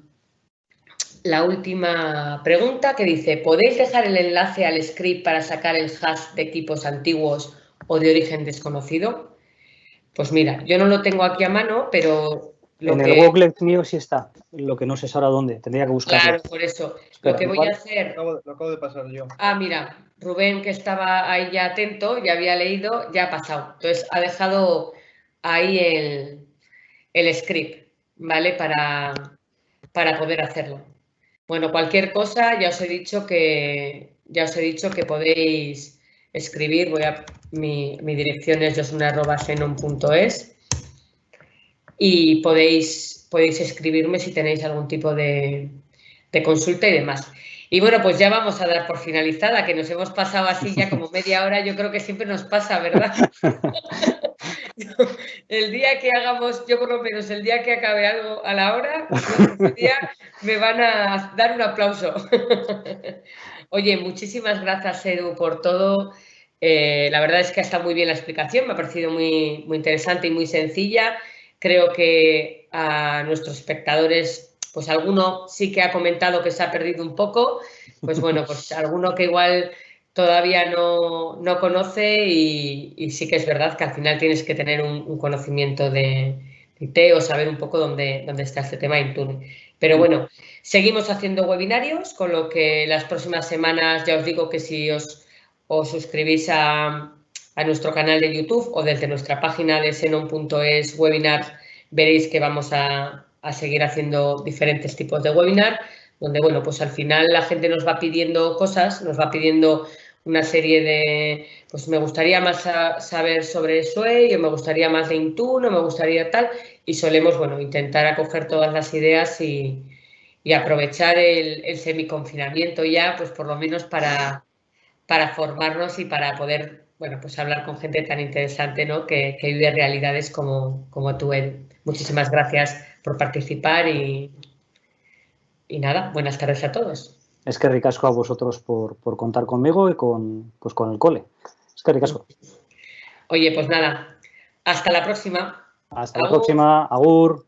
pregunta que dice, ¿podéis dejar el enlace al script para sacar el hash de equipos antiguos o de origen desconocido? Pues mira, yo no lo tengo aquí a mano, pero En el Google mío sí está, lo que no sé es ahora dónde, tendría que buscarlo. Claro, por eso. Espera, Lo que voy a hacer... Lo acabo de pasar yo. Ah, mira, Rubén, que estaba ahí ya atento, ya había leído, ya ha pasado. Entonces, ha dejado ahí el script, ¿vale? Para poder hacerlo. Bueno, cualquier cosa, ya os he dicho que podéis escribir. Mi dirección es josuna@xenon.es y podéis escribirme si tenéis algún tipo de consulta y demás. Y bueno, pues ya vamos a dar por finalizada, que nos hemos pasado así ya como media hora, yo creo que siempre nos pasa, ¿verdad? El día que hagamos, yo por lo menos el día que acabe algo a la hora, ese día me van a dar un aplauso. Oye, muchísimas gracias, Edu, por todo. La verdad es que ha estado muy bien la explicación, me ha parecido muy, muy interesante y muy sencilla. Creo que a nuestros espectadores, pues alguno sí que ha comentado que se ha perdido un poco, pues bueno, pues alguno que igual todavía no conoce y sí que es verdad que al final tienes que tener un conocimiento de IT o saber un poco dónde está este tema Intune. Pero bueno, seguimos haciendo webinarios, con lo que las próximas semanas ya os digo que si os suscribís a nuestro canal de YouTube o desde nuestra página de xenon.es webinars, veréis que vamos a seguir haciendo diferentes tipos de webinar, donde, bueno, pues al final la gente nos va pidiendo cosas, nos va pidiendo una serie de, pues me gustaría más saber sobre SUE, o me gustaría más de Intune, o me gustaría tal, y solemos, bueno, intentar acoger todas las ideas y aprovechar el semiconfinamiento ya, pues por lo menos para formarnos y para poder, bueno, pues hablar con gente tan interesante, ¿no? Que vive realidades como tú, Ed. Muchísimas gracias por participar y nada, buenas tardes a todos. Es que ricasco a vosotros por contar conmigo y con el cole. Es que ricasco. Oye, pues nada, hasta la próxima. Hasta la próxima. Agur.